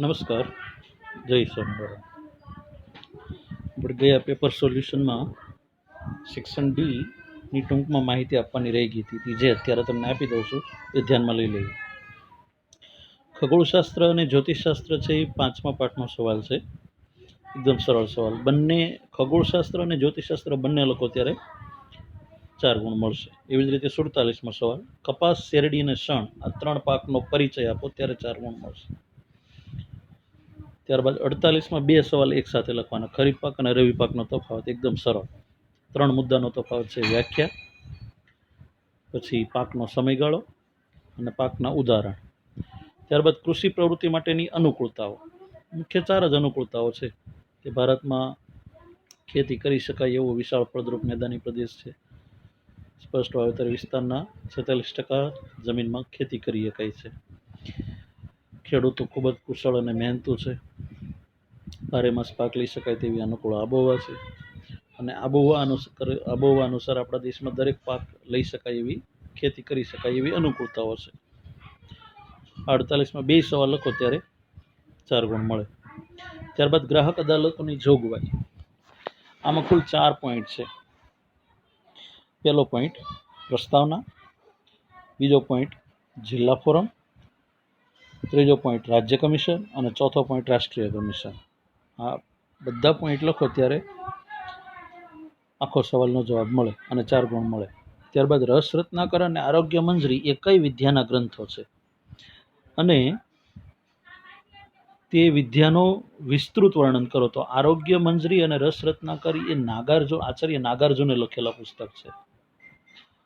નમસ્કાર, જય સોમવારે. આપણે ગયા પેપર સોલ્યુશનમાં સેક્શન ડીની ટૂંકમાં માહિતી આપવાની રહી ગઈ હતી, જે અત્યારે તમને આપી દઉં છું, એ ધ્યાનમાં લઈ લઈએ. ખગોળશાસ્ત્ર અને જ્યોતિષશાસ્ત્ર છે એ 5મા પાઠનો સવાલ છે. એકદમ સરળ સવાલ. બંને ખગોળશાસ્ત્ર અને જ્યોતિષશાસ્ત્ર બંને લખો ત્યારે 4 ગુણ મળશે. એવી જ રીતે 47મો સવાલ, કપાસ, શેરડી અને શણ આ 3 પાકનો પરિચય આપો ત્યારે 4 ગુણ મળશે. ત્યારબાદ 48માં 2 સવાલ એક સાથે લખવાના. ખરીફ પાક અને રવિ પાકનો તફાવત એકદમ સરળ. 3 મુદ્દાનો તફાવત છે: વ્યાખ્યા, પછી પાકનો સમયગાળો અને પાકના ઉદાહરણ. ત્યારબાદ કૃષિ પ્રવૃત્તિ માટેની અનુકૂળતાઓ. મુખ્ય 4 જ અનુકૂળતાઓ છે કે ભારતમાં ખેતી કરી શકાય એવો વિશાળ ફળદ્રુપ મેદાની પ્રદેશ છે. સ્પષ્ટ વાવેતર વિસ્તારના 46% જમીનમાં ખેતી કરી શકાય છે. ખેડૂતો ખૂબ જ કુશળ અને મહેનતુ છે. બારેમાસ પાક લઈ શકાય તેવી અનુકૂળ આબોહવા છે. અને આબોહવા અનુસાર આપણા દેશમાં દરેક પાક લઈ શકાય એવી, ખેતી કરી શકાય એવી અનુકૂળતાઓ છે. 48માં 2 સવાલ લખો ત્યારે 4 ગુણ મળે. ત્યારબાદ ગ્રાહક અદાલતોની જોગવાઈ. આમાં કુલ 4 પોઈન્ટ છે. પહેલો પોઈન્ટ પ્રસ્તાવના, બીજો પોઈન્ટ જિલ્લા ફોરમ, ત્રીજો પોઈન્ટ રાજ્ય કમિશન અને ચોથો પોઈન્ટ રાષ્ટ્રીય કમિશન. આ બધા પોઈન્ટ લખો ત્યારે આખો સવાલનો જવાબ મળે અને 4 ગુણ મળે. ત્યારબાદ રસ રત્નાકર અને આરોગ્ય મંજરી એ કઈ વિદ્યાના ગ્રંથો છે અને તે વિદ્યાનો વિસ્તૃત વર્ણન કરો. તો આરોગ્ય મંજરી અને રસ રત્નાકરી એ આચાર્ય નાગાર્જુને લખેલા પુસ્તક છે.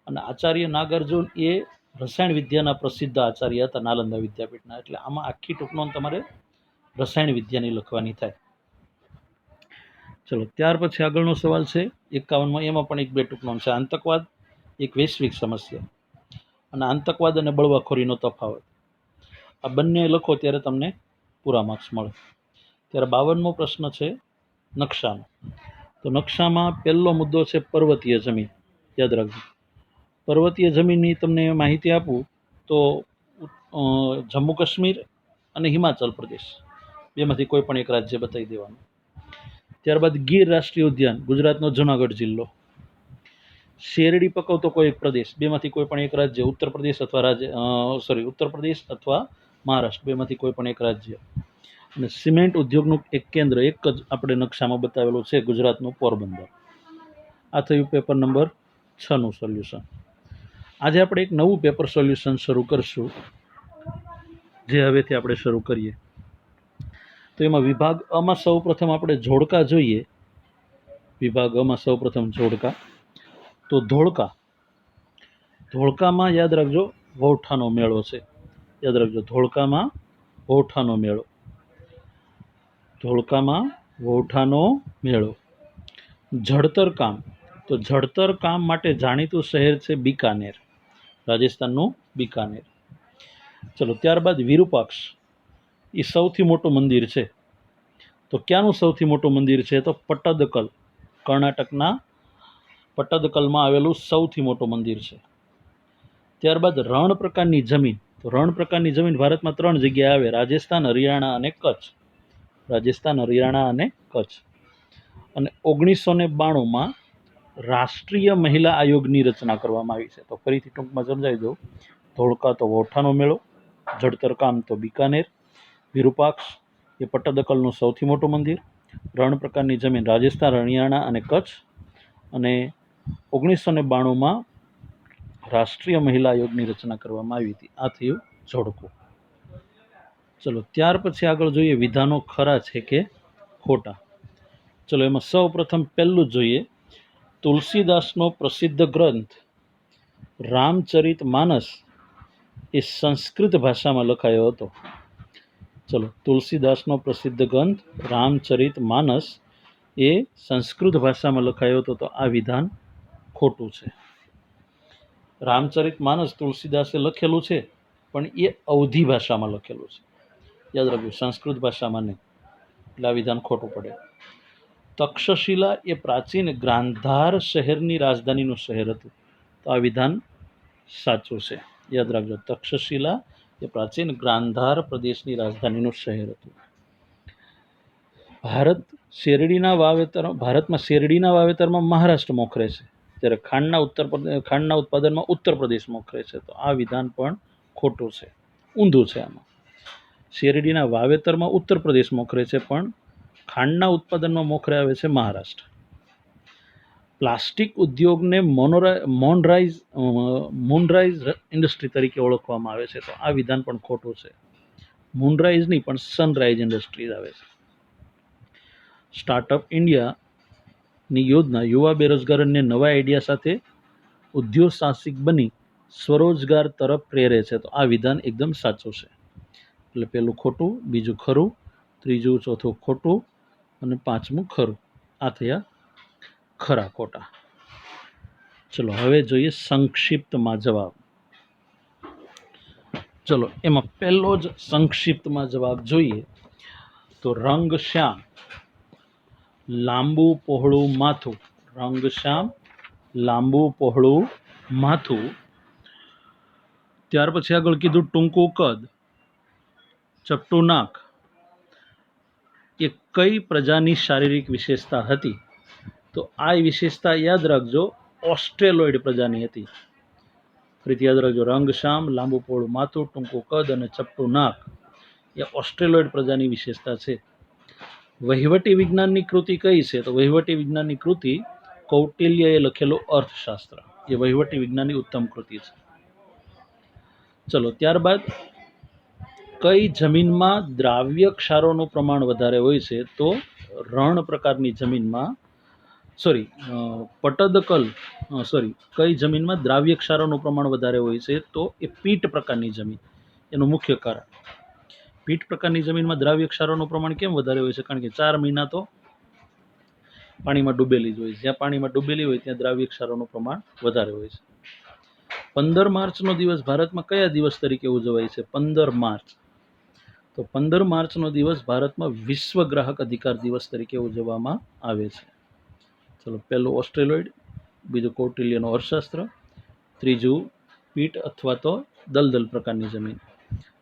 અને આચાર્ય નાગાર્જુન એ રસાયણ વિદ્યાના પ્રસિદ્ધ આચાર્ય હતા નાલંદા વિદ્યાપીઠના. એટલે આમાં આખી ટૂંકનોંધ તમારે રસાયણ વિદ્યાની લખવાની થાય. ચલો, ત્યાર પછી આગળનો સવાલ છે 51માં. એમાં પણ 1-2 ટૂંકનોંધ છે. આતંકવાદ એક વૈશ્વિક સમસ્યા અને આતંકવાદ અને બળવાખોરીનો તફાવત. આ બંને લખો ત્યારે તમને પૂરા માર્ક્સ મળે. ત્યારે 52મો પ્રશ્ન છે નકશાનો. તો નકશામાં પહેલો મુદ્દો છે પર્વતીય જમીન. યાદ રાખજો, પર્વતીય જમીનની તમને માહિતી આપું તો જમ્મુ કાશ્મીર અને હિમાચલ પ્રદેશ બેમાંથી કોઈ પણ એક રાજ્ય બતાવી દેવાનું. ત્યારબાદ ગીર રાષ્ટ્રીય ઉદ્યાન, ગુજરાતનો જુનાગઢ જિલ્લો. શેરડી પકવતો કોઈ એક પ્રદેશ, બેમાંથી કોઈ પણ એક રાજ્ય, ઉત્તર પ્રદેશ અથવા મહારાષ્ટ્ર, બેમાંથી કોઈ પણ એક રાજ્ય. અને સિમેન્ટ ઉદ્યોગનું એક કેન્દ્ર એક જ આપણે નકશામાં બતાવેલું છે, ગુજરાતનું પોરબંદર. આ થયું પેપર નંબર 6નું સોલ્યુશન. આજે આપણે એક નવું પેપર સોલ્યુશન શરૂ કરશું, જે હવેથી આપણે શરૂ કરીએ. તો એમાં વિભાગ અમાં સૌ પ્રથમ આપણે જોડકા જોઈએ. વિભાગ અમાં સૌ પ્રથમ જોડકા. તો ધોળકામાં યાદ રાખજો વૌઠાનો મેળો છે. યાદ રાખજો, ધોળકામાં વૌઠાનો મેળો. ધોળકામાં વૌઠાનો મેળો. જળતર કામ. તો જળતર કામ માટે જાણીતું શહેર છે બિકાનેર, રાજસ્થાનનું બિકાનેર. ચલો, ત્યારબાદ વિરૂપાક્ષ એ સૌથી મોટું મંદિર છે. તો ક્યાંનું સૌથી મોટું મંદિર છે? તો પટ્ટદકલ, કર્ણાટકના પટ્ટદકલમાં આવેલું સૌથી મોટું મંદિર છે. ત્યારબાદ રણ પ્રકારની જમીન. તો રણ પ્રકારની જમીન ભારતમાં 3 જગ્યાએ આવે: રાજસ્થાન, હરિયાણા અને કચ્છ. રાજસ્થાન, હરિયાણા અને કચ્છ. અને 1992માં રાષ્ટ્રીય મહિલા આયોગની રચના કરવામાં આવી છે. તો ફરીથી ટૂંકમાં સમજાવી દઉં. ધોળકા તો વૌઠાનો મેળો, જળતર કામ તો બિકાનેર, વિરૂપાક્ષ એ પટ્ટદકલનું સૌથી મોટું મંદિર, રણ પ્રકારની જમીન રાજસ્થાન, હરિયાણા અને કચ્છ, અને 1992માં રાષ્ટ્રીય મહિલા આયોગની રચના કરવામાં આવી હતી. આ થયું જોડકું. ચલો, ત્યાર પછી આગળ જોઈએ વિધાનો ખરા છે કે ખોટા. ચલો, એમાં સૌ પ્રથમ પહેલું જોઈએ. તુલસીદાસનો પ્રસિદ્ધ ગ્રંથ રામચરિત માનસ એ સંસ્કૃત ભાષામાં લખાયો હતો. ચલો, તુલસીદાસનો પ્રસિદ્ધ ગ્રંથ રામચરિત માનસ એ સંસ્કૃત ભાષામાં લખાયો હતો. તો આ વિધાન ખોટું છે. રામચરિત માનસ તુલસીદાસે લખેલું છે, પણ એ અવધી ભાષામાં લખેલું છે. યાદ રાખજો, સંસ્કૃત ભાષામાં નહીં. એટલે આ વિધાન ખોટું પડે. તક્ષશિલા એ પ્રાચીન ગાંધાર શહેરની રાજધાનીનું શહેર હતું. તો આ વિધાન સાચું છે. યાદ રાખજો, તક્ષશિલા એ પ્રાચીન ગાંધાર પ્રદેશની રાજધાનીનું શહેર હતું. ભારતમાં શેરડીના વાવેતરમાં મહારાષ્ટ્ર મોખરે છે, જ્યારે ખાંડના ઉત્પાદનમાં ઉત્તર પ્રદેશ મોખરે છે. તો આ વિધાન પણ ખોટું છે, ઊંધું છે. આમાં શેરડીના વાવેતરમાં ઉત્તર પ્રદેશ મોખરે છે, પણ ખાંડના ઉત્પાદનમાં મોખરે આવે છે મહારાષ્ટ્ર. પ્લાસ્ટિક ઉદ્યોગને મૂનરાઇઝ ઇન્ડસ્ટ્રી તરીકે ઓળખવામાં આવે છે. તો આ વિધાન પણ ખોટું છે. મૂનરાઇઝ નહીં, પણ સનરાઇઝ ઇન્ડસ્ટ્રીઝ આવે છે. સ્ટાર્ટઅપ ઇન્ડિયાની યોજના યુવા બેરોજગારોને નવા આઈડિયા સાથે ઉદ્યોગ સાહસિક બની સ્વરોજગાર તરફ પ્રેરે છે. તો આ વિધાન એકદમ સાચું છે. એટલે પહેલું ખોટું, બીજું ખરું, ત્રીજું ચોથું ખોટું અને પાંચમું ખરું. આ થયા ખરા ખોટા. ચલો હવે જોઈએ સંક્ષિપ્તમાં જવાબ. ચલો એમાં પહેલો જ સંક્ષિપ્તમાં જવાબ જોઈએ તો રંગ શ્યામ, લાંબુ પહોળું માથું. રંગ શ્યામ, લાંબુ પહોળું માથું. ત્યાર પછી આગળ કીધું ટૂંકું કદ, ચપટું નાક. એ કઈ પ્રજાની શારીરિક વિશેષતા હતી? તો આ વિશેષતા યાદ રાખજો, ઓસ્ટ્રેલોઇડ પ્રજાની હતી. ફરીથી યાદ રાખજો, રંગ શ્યામ, લાંબુ પહોળું માથું, ટૂંકું કદ અને ચપટું નાક એ ઓસ્ટ્રેલોઇડ પ્રજાની વિશેષતા છે. વહીવટી વિજ્ઞાનની કૃતિ કઈ છે? તો વહીવટી વિજ્ઞાનની કૃતિ કૌટિલ્યએ લખેલું અર્થશાસ્ત્ર એ વહીવટી વિજ્ઞાનની ઉત્તમ કૃતિ છે. ચલો ત્યારબાદ કઈ જમીનમાં દ્રાવ્ય ક્ષારોનું પ્રમાણ વધારે હોય છે? તો રણ પ્રકારની જમીનમાં કઈ જમીનમાં દ્રાવ્ય ક્ષારોનું પ્રમાણ વધારે હોય છે? તો એ પીટ પ્રકારની જમીન. એનું મુખ્ય કારણ, પીટ પ્રકારની જમીનમાં દ્રાવ્ય ક્ષારોનું પ્રમાણ કેમ વધારે હોય છે? કારણ કે 4 મહિના તો પાણીમાં ડૂબેલી જ હોય. જ્યાં પાણીમાં ડૂબેલી હોય ત્યાં દ્રાવ્ય ક્ષારોનું પ્રમાણ વધારે હોય છે. 15 માર્ચનો દિવસ ભારતમાં કયા દિવસ તરીકે ઉજવાય છે? 15 માર્ચ. તો 15 માર્ચનો દિવસ ભારતમાં વિશ્વ ગ્રાહક અધિકાર દિવસ તરીકે ઉજવવામાં આવે છે. ચલો પહેલું ઓસ્ટ્રેલોઇડ, બીજું કૌટિલ્યનું અર્થશાસ્ત્ર, ત્રીજું પીટ અથવા તો દલદલ પ્રકારની જમીન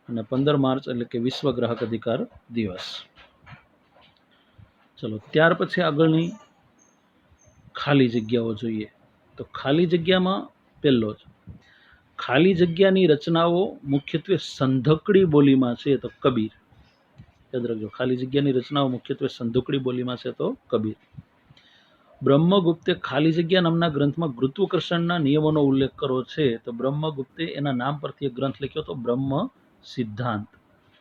અને 15 માર્ચ એટલે કે વિશ્વ ગ્રાહક અધિકાર દિવસ. ચલો ત્યાર પછી આગળની ખાલી જગ્યાઓ જોઈએ. તો ખાલી જગ્યામાં પહેલો જ, ખાલી જગ્યાની રચનાઓ મુખ્યત્વે સંધકડી બોલીમાં છે તો કબીર. યાદ રાખજો, ખાલી જગ્યાની રચનાઓ મુખ્યત્વે સંધકડી બોલીમાં છે તો કબીર. બ્રહ્મગુપ્તે ખાલી જગ્યા નામના ગ્રંથમાં ગુરુત્વાકર્ષણના નિયમોનો ઉલ્લેખ કર્યો છે. તો બ્રહ્મગુપ્તે એના નામ પરથી એક ગ્રંથ લખ્યો તો બ્રહ્મ સિદ્ધાંત.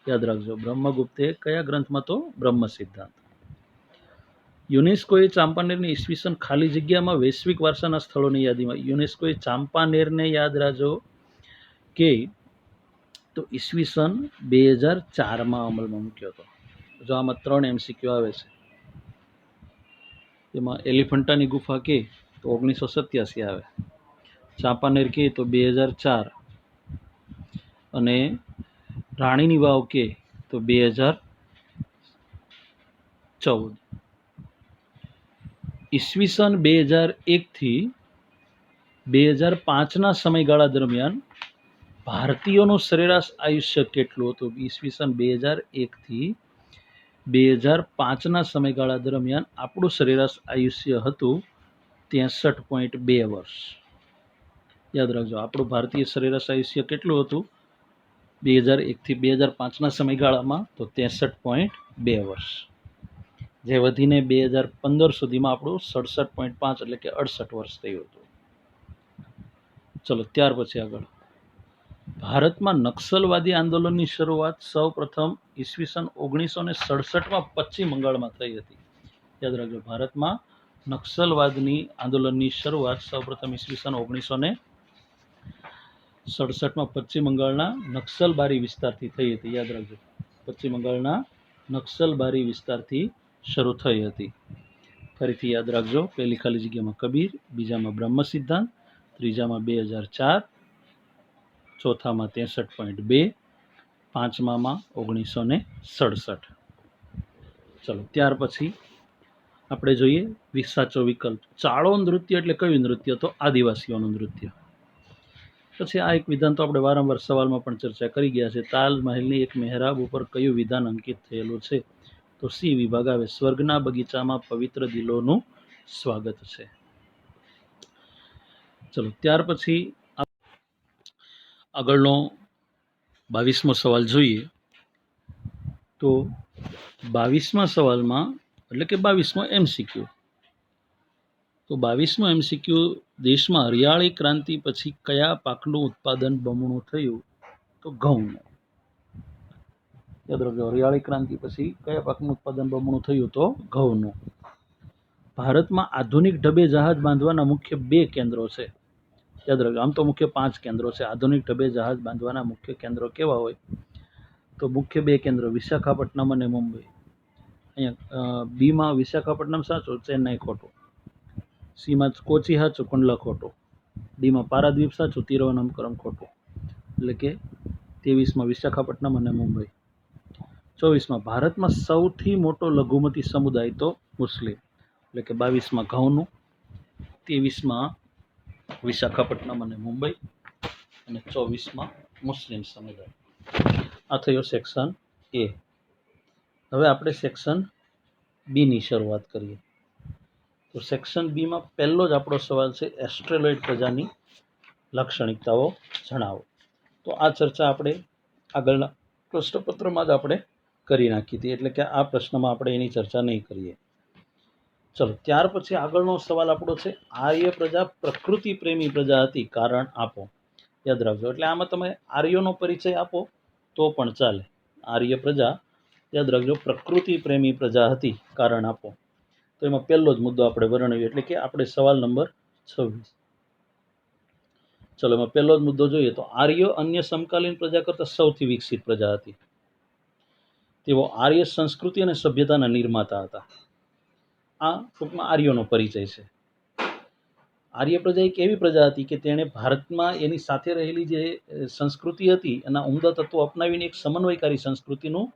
યાદ રાખજો, બ્રહ્મગુપ્તે કયા ગ્રંથમાં? તો બ્રહ્મ સિદ્ધાંત. યુનેસ્કોએ ચાંપાનેરને ઈસવીસન ખાલી જગ્યામાં વૈશ્વિક વારસાના સ્થળોની યાદીમાં, યુનેસ્કોએ ચાંપાનેરને યાદ રાખજો કે તો ઈસવીસન 2004માં અમલમાં મૂક્યો હતો. જો આમાં 3 MCQ આવે છે. એમાં એલિફન્ટાની ગુફા કે તો 1987 આવે, ચાંપાનેર કે તો 2004 અને રાણીની વાવ કે તો 2014. ઈસવીસન 2001થી 2005ના સમયગાળા દરમિયાન ભારતીયોનું સરેરાશ આયુષ્ય કેટલું હતું? ઈસવીસન 2001થી 2005ના સમયગાળા દરમિયાન આપણું સરેરાશ આયુષ્ય હતું 63.2 વર્ષ. યાદ રાખજો, આપણું ભારતીય સરેરાશ આયુષ્ય કેટલું હતું 2001થી 2005ના સમયગાળામાં? તો 63.2 વર્ષ, જે વધીને 2015 સુધીમાં આપણું 67.5 એટલે કે 68 વર્ષ થયું હતું. ચલો ત્યાર પછી આગળ, ભારતમાં નક્સલવાદી આંદોલનની શરૂઆત સૌ પ્રથમ ઈસવીસન 1967માં પશ્ચિમ બંગાળમાં થઈ હતી. યાદ રાખજો, ભારતમાં નક્સલવાદની આંદોલનની શરૂઆત સૌ પ્રથમ ઈસવીસન 1967માં પશ્ચિમ બંગાળના નક્સલબારી વિસ્તારથી થઈ હતી. યાદ રાખજો, પશ્ચિમ બંગાળના નક્સલબારી વિસ્તારથી શરૂ થઈ હતી. ફરીથી યાદ રાખજો, પહેલી ખાલી જગ્યામાં કબીર, બીજામાં બ્રહ્મ સિદ્ધાંત, ત્રીજામાં 2004, ચોથામાં 63.2, પાંચમામાં 1967. ચલો ત્યાર પછી આપણે જોઈએ સાચો વિકલ્પ. ચાળો નૃત્ય એટલે કયું નૃત્ય? તો આદિવાસીઓનું નૃત્ય. પછી આ એક વિધાન તો આપણે વારંવાર સવાલમાં પણ ચર્ચા કરી ગયા છે. તાજમહેલની એક મહેરાબ ઉપર કયું વિધાન અંકિત થયેલું છે? તો સી વિભાગ આવે, સ્વર્ગના બગીચામાં પવિત્ર દિલોનું સ્વાગત છે. ચલો ત્યાર પછી આગળનો 22મો સવાલ જોઈએ. તો 22મા સવાલમાં એટલે કે 22મો MCQ. તો 22મો MCQ, દેશમાં હરિયાળી ક્રાંતિ પછી કયા પાકનું ઉત્પાદન બમણું થયું? તો ઘઉંનું. યાદ રાખજો, હરિયાળી ક્રાંતિ પછી કયા પાકનું ઉત્પાદન બમણું થયું? તો ઘઉંનું. ભારતમાં આધુનિક ઢબે જહાજ બાંધવાના મુખ્ય 2 કેન્દ્રો છે. યાદ રાખજો, આમ તો મુખ્ય 5 કેન્દ્રો છે. આધુનિક ઢબે જહાજ બાંધવાના મુખ્ય કેન્દ્રો કેવા હોય? તો મુખ્ય 2 કેન્દ્રો વિશાખાપટ્ટનમ અને મુંબઈ. અહીંયા બીમાં વિશાખાપટ્ટનમ સાચું, ચેન્નાઈ ખોટું. સીમાં કોચી સાચું, કંડલા ખોટું. ડીમાં પારાદ્વીપ સાચું, તિરુવનંતપુરમ ખોટું. એટલે કે 23માં વિશાખાપટ્ટનમ અને મુંબઈ. 24માં ભારતમાં સૌથી મોટો લઘુમતી સમુદાય? તો મુસ્લિમ. એટલે કે 22માં ઘઉંનું, 23માં વિશાખાપટ્ટનમ અને મુંબઈ, અને 24માં મુસ્લિમ સમુદાય. આ થયો સેક્શન એ. હવે આપણે સેક્શન બીની શરૂઆત કરીએ. તો સેક્શન બીમાં પહેલો જ આપણો સવાલ છે, એસ્ટ્રેલોઇડ પ્રજાની લાક્ષણિકતાઓ જણાવો. તો આ ચર્ચા આપણે આગળના પ્રશ્નપત્રમાં જ આપણે કરી નાખી હતી, એટલે કે આ પ્રશ્નમાં આપણે એની ચર્ચા નહીં કરીએ. ચલો ત્યાર પછી આગળનો સવાલ આપણો છે, આર્ય પ્રજા પ્રકૃતિ પ્રેમી પ્રજા હતી, કારણ આપો. યાદ રાખજો, એટલે આમાં તમે આર્યોનો પરિચય આપો તો પણ ચાલે. આર્ય પ્રજા, યાદ રાખજો, પ્રકૃતિ પ્રેમી પ્રજા હતી, કારણ આપો. તો એમાં પહેલો જ મુદ્દો આપણે વર્ણવ્યો, એટલે કે આપણે સવાલ નંબર 26. ચલો એમાં પહેલો જ મુદ્દો જોઈએ તો આર્યો અન્ય સમકાલીન પ્રજા કરતાં સૌથી વિકસિત પ્રજા હતી. તેઓ આર્ય સંસ્કૃતિ અને સભ્યતાના નિર્માતા હતા. આ ટૂંકમાં આર્યોનો પરિચય છે. આર્ય પ્રજા એક એવી પ્રજા હતી કે તેણે ભારતમાં એની સાથે રહેલી જે સંસ્કૃતિ હતી એના ઉમદા તત્વો અપનાવીને એક સમન્વયકારી સંસ્કૃતિનું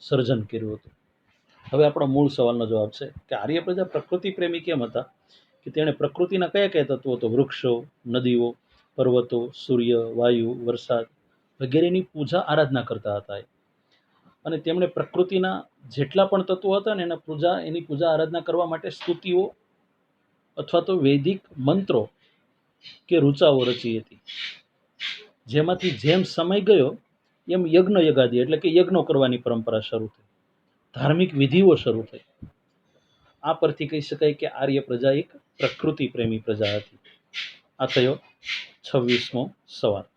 સર્જન કર્યું હતું. હવે આપણો મૂળ સવાલનો જવાબ છે કે આર્ય પ્રજા પ્રકૃતિ પ્રેમી કેમ હતા? કે તેણે પ્રકૃતિના કયા કયા તત્વો? તો વૃક્ષો, નદીઓ, પર્વતો, સૂર્ય, વાયુ, વરસાદ વગેરેની પૂજા આરાધના કરતા હતા. અને તેમણે પ્રકૃતિના જેટલા પણ તત્વો હતા ને એની પૂજા આરાધના કરવા માટે સ્તુતિઓ અથવા તો વૈદિક મંત્રો કે ઋચાઓ રચી હતી. જેમાંથી જેમ સમય ગયો એમ યજ્ઞ યગાદી એટલે કે યજ્ઞો કરવાની પરંપરા શરૂ થઈ, ધાર્મિક વિધિઓ શરૂ થઈ. આ પરથી કહી શકાય કે આર્ય પ્રજા એક પ્રકૃતિ પ્રેમી પ્રજા હતી. આ થયો 26મો સવાલ.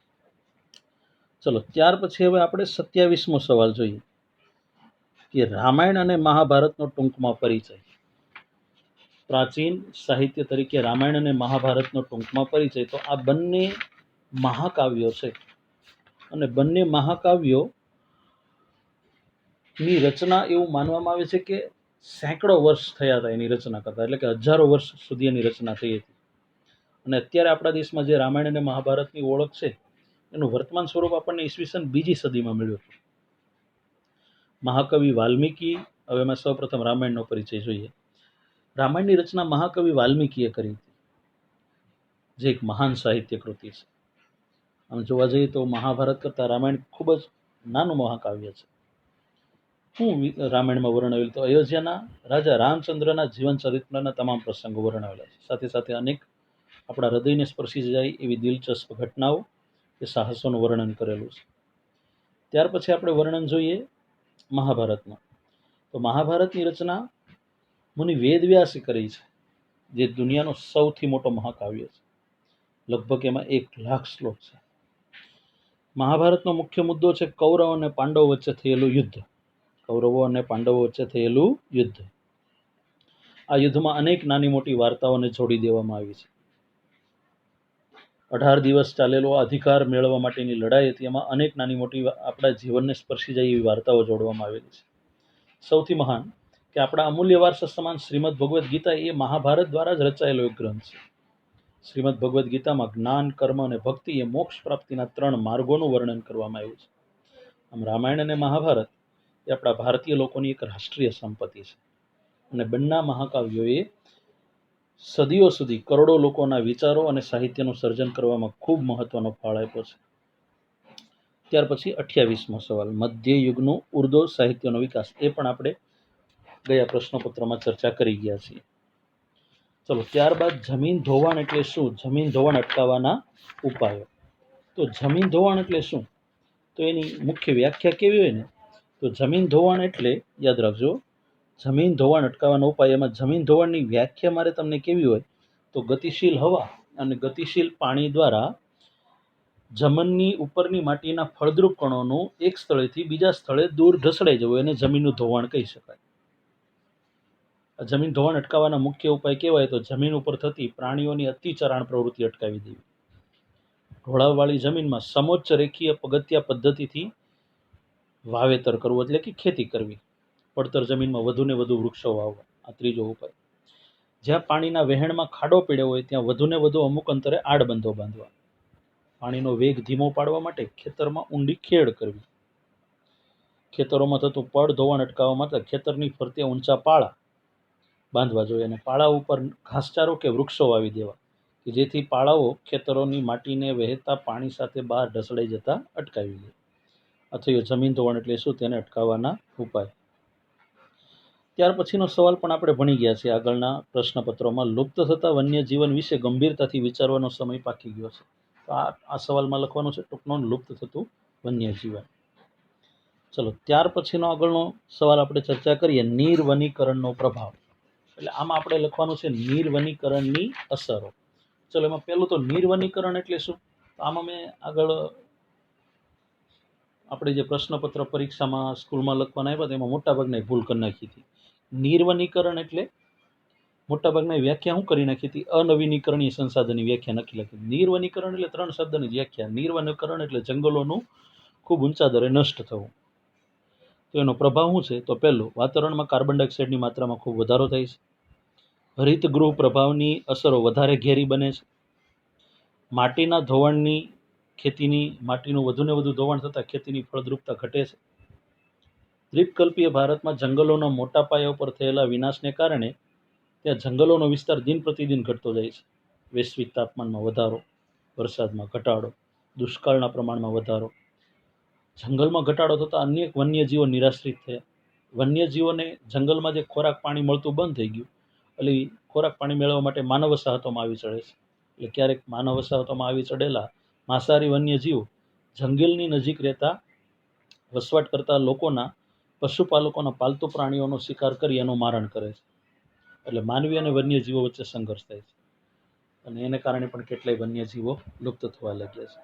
ચલો ત્યાર પછી હવે આપણે 27મો સવાલ જોઈએ કે રામાયણ અને મહાભારતનો ટૂંકમાં પરિચય. પ્રાચીન સાહિત્ય તરીકે રામાયણ અને મહાભારતનો ટૂંકમાં પરિચય. તો આ બંને મહાકાવ્યો છે અને બંને મહાકાવ્યોની રચના એવું માનવામાં આવે છે કે સેંકડો વર્ષ થયા હતા એની રચના કરતા, એટલે કે હજારો વર્ષ સુધી એની રચના થઈ હતી. અને અત્યારે આપણા દેશમાં જે રામાયણ અને મહાભારતની ઓળખ છે એનું વર્તમાન સ્વરૂપ આપણને ઈસવીસન 2જી સદીમાં મળ્યું હતું. મહાકવિ વાલ્મીકી, હવે એમાં સૌપ્રથમ રામાયણનો પરિચય જોઈએ. રામાયણની રચના મહાકવિ વાલ્મીકીએ કરી હતી, જે એક મહાન સાહિત્ય કૃતિ છે. આમ જોવા જઈએ તો મહાભારત કરતાં રામાયણ ખૂબ જ નાનું મહાકાવ્ય છે. શું રામાયણમાં વર્ણવેલું? તો અયોધ્યાના રાજા રામચંદ્રના જીવન ચરિત્રના તમામ પ્રસંગો વર્ણવેલા છે. સાથે સાથે અનેક આપણા હૃદયને સ્પર્શી જાય એવી દિલચસ્પ ઘટનાઓ કે સાહસોનું વર્ણન કરેલું છે. ત્યાર પછી આપણે વર્ણન જોઈએ મહાભારતમાં. તો મહાભારતની રચના મુનિ વેદવ્યાસે કરી છે, જે દુનિયાનો સૌથી મોટો મહાકાવ્ય છે. લગભગ એમાં 1,00,000 શ્લોક છે. મહાભારતનો મુખ્ય મુદ્દો છે કૌરવ અને પાંડવો વચ્ચે થયેલું યુદ્ધ. કૌરવો અને પાંડવો વચ્ચે થયેલું યુદ્ધ. આ યુદ્ધમાં અનેક નાની મોટી વાર્તાઓને જોડી દેવામાં આવી છે. 18 દિવસ ચાલેલો અધિકાર મેળવવા માટેની લડાઈ હતી. એમાં અનેક નાની મોટી આપણા જીવનને સ્પર્શી જાય એવી વાર્તાઓ જોડવામાં આવેલી છે. સૌથી મહાન કે આપણા અમૂલ્ય વારસા સમાન શ્રીમદ ભગવદ્ ગીતા એ મહાભારત દ્વારા જ રચાયેલો એક ગ્રંથ છે. શ્રીમદ ભગવદ્ ગીતામાં જ્ઞાન, કર્મ અને ભક્તિ એ મોક્ષ પ્રાપ્તિના 3 માર્ગોનું વર્ણન કરવામાં આવ્યું છે. આમ રામાયણ અને મહાભારત એ આપણા ભારતીય લોકોની એક રાષ્ટ્રીય સંપત્તિ છે. અને બંને મહાકાવ્યોએ સદીઓ સુધી કરોડો લોકોના વિચારો અને સાહિત્યનું સર્જન કરવામાં ખૂબ મહત્વનો ફાળો આપ્યો છે. ત્યાર પછી 28મો સવાલ, મધ્યયુગનું ઉર્દુ સાહિત્યનો વિકાસ. એ પણ આપણે ગયા પ્રશ્નપત્રમાં ચર્ચા કરી ગયા છીએ. ચલો, ત્યારબાદ જમીન ધોવાણ એટલે શું? જમીન ધોવાણ અટકાવવાના ઉપાયો. તો જમીન ધોવાણ એટલે શું? તો એની મુખ્ય વ્યાખ્યા કેવી હોય ને, તો જમીન ધોવાણ એટલે યાદ રાખજો, જમીન ધોવાણ અટકાવવાનો ઉપાય. એમાં જમીન ધોવાણની વ્યાખ્યા મારે તમને કેવી હોય, તો ગતિશીલ હવા અને ગતિશીલ પાણી દ્વારા જમીનની ઉપરની માટીના ફળદ્રુપ કણોનું એક સ્થળેથી બીજા સ્થળે દૂર ઢસડાઈ જવું, એને જમીનનું ધોવાણ કહી શકાય. જમીન ધોવાણ અટકાવવાના મુખ્ય ઉપાય કેવાય, તો જમીન ઉપર થતી પ્રાણીઓની અતિચરાણ પ્રવૃત્તિ અટકાવી દેવી. ઢોળાવવાળી જમીનમાં સમોચ્ચ રેખીય પગથિયા પદ્ધતિથી વાવેતર કરવું, એટલે કે ખેતી કરવી. પડતર જમીનમાં વધુને વધુ વૃક્ષો વાવવા, આ ત્રીજો ઉપાય. જ્યાં પાણીના વહેણમાં ખાડો પડ્યો હોય ત્યાં વધુને વધુ અમુક અંતરે આડબંધો બાંધવા. પાણીનો વેગ ધીમો પાડવા માટે ખેતરમાં ઊંડી ખેડ કરવી. ખેતરોમાં થતું પડ ધોવાણ અટકાવવા માટે ખેતરની ફરતે ઊંચા પાળા બાંધવા જોઈએ અને પાળા ઉપર ઘાસચારો કે વૃક્ષો વાવી દેવા, કે જેથી પાળાઓ ખેતરોની માટીને વહેતા પાણી સાથે બહાર ઢસડાઈ જતા અટકાવી દે. આ થયો જમીન ધોવાણ એટલે શું, તેને અટકાવવાના ઉપાય. ત્યાર પછીનો સવાલ પણ આપણે ભણી ગયા છીએ આગળના પ્રશ્નપત્રોમાં. લુપ્ત થતા વન્ય જીવન વિશે ગંભીરતાથી વિચારવાનો સમય પાકી ગયો છે. તો આ સવાલમાં લખવાનું છે ટૂંકનું, લુપ્ત થતું વન્ય જીવન. ચલો, ત્યાર પછીનો આગળનો સવાલ આપણે ચર્ચા કરીએ, નિર્વનીકરણનો પ્રભાવ. એટલે આમાં આપણે લખવાનું છે નિર્વનીકરણની અસરો. ચલો, એમાં પહેલું તો નિર્વનીકરણ એટલે શું? તો આમાં મેં આગળ આપણે જે પ્રશ્નપત્ર પરીક્ષામાં સ્કૂલમાં લખવાના આવ્યા હતા એમાં મોટાભાગની ભૂલ કરી નાખી હતી. નિર્વનીકરણ એટલે મોટાભાગની વ્યાખ્યા શું કરી નાખી હતી, અનવીનીકરણીય સંસાધનની વ્યાખ્યા નક્કી લખી. નિર્વનીકરણ એટલે 3 શબ્દની વ્યાખ્યા. નિર્વનીકરણ એટલે જંગલોનું ખૂબ ઊંચા દરે નષ્ટ થવું. તો એનો પ્રભાવ શું છે? તો પહેલું, વાતાવરણમાં કાર્બન ડાયોક્સાઇડની માત્રામાં ખૂબ વધારો થાય છે. હરિતગૃહ પ્રભાવની અસરો વધારે ઘેરી બને છે. માટીના ધોવાણની ખેતીની માટીનું વધુને વધુ ધોવાણ થતાં ખેતીની ફળદ્રુપતા ઘટે છે. દ્વીપકલ્પીય ભારતમાં જંગલોના મોટા પાયા ઉપર થયેલા વિનાશને કારણે ત્યાં જંગલોનો વિસ્તાર દિન પ્રતિદિન ઘટતો જાય છે. વૈશ્વિક તાપમાનમાં વધારો, વરસાદમાં ઘટાડો, દુષ્કાળના પ્રમાણમાં વધારો. જંગલમાં ઘટાડો થતાં અનેક વન્યજીવો નિરાશ્રિત થયા. વન્યજીવોને જંગલમાં જે ખોરાક પાણી મળતું બંધ થઈ ગયું, એટલે ખોરાક પાણી મેળવવા માટે માનવ વસાહતોમાં આવી ચડે છે. એટલે ક્યારેક માનવ વસાહતોમાં આવી ચડેલા માંસાહારી વન્યજીવો જંગલની નજીક રહેતા વસવાટ કરતા લોકોના, પશુપાલકોના પાલતુ પ્રાણીઓનો શિકાર કરી એનું મારણ કરે છે. એટલે માનવી અને વન્યજીવો વચ્ચે સંઘર્ષ થાય છે અને એને કારણે પણ કેટલાય વન્યજીવો લુપ્ત થવા લાગ્યા છે.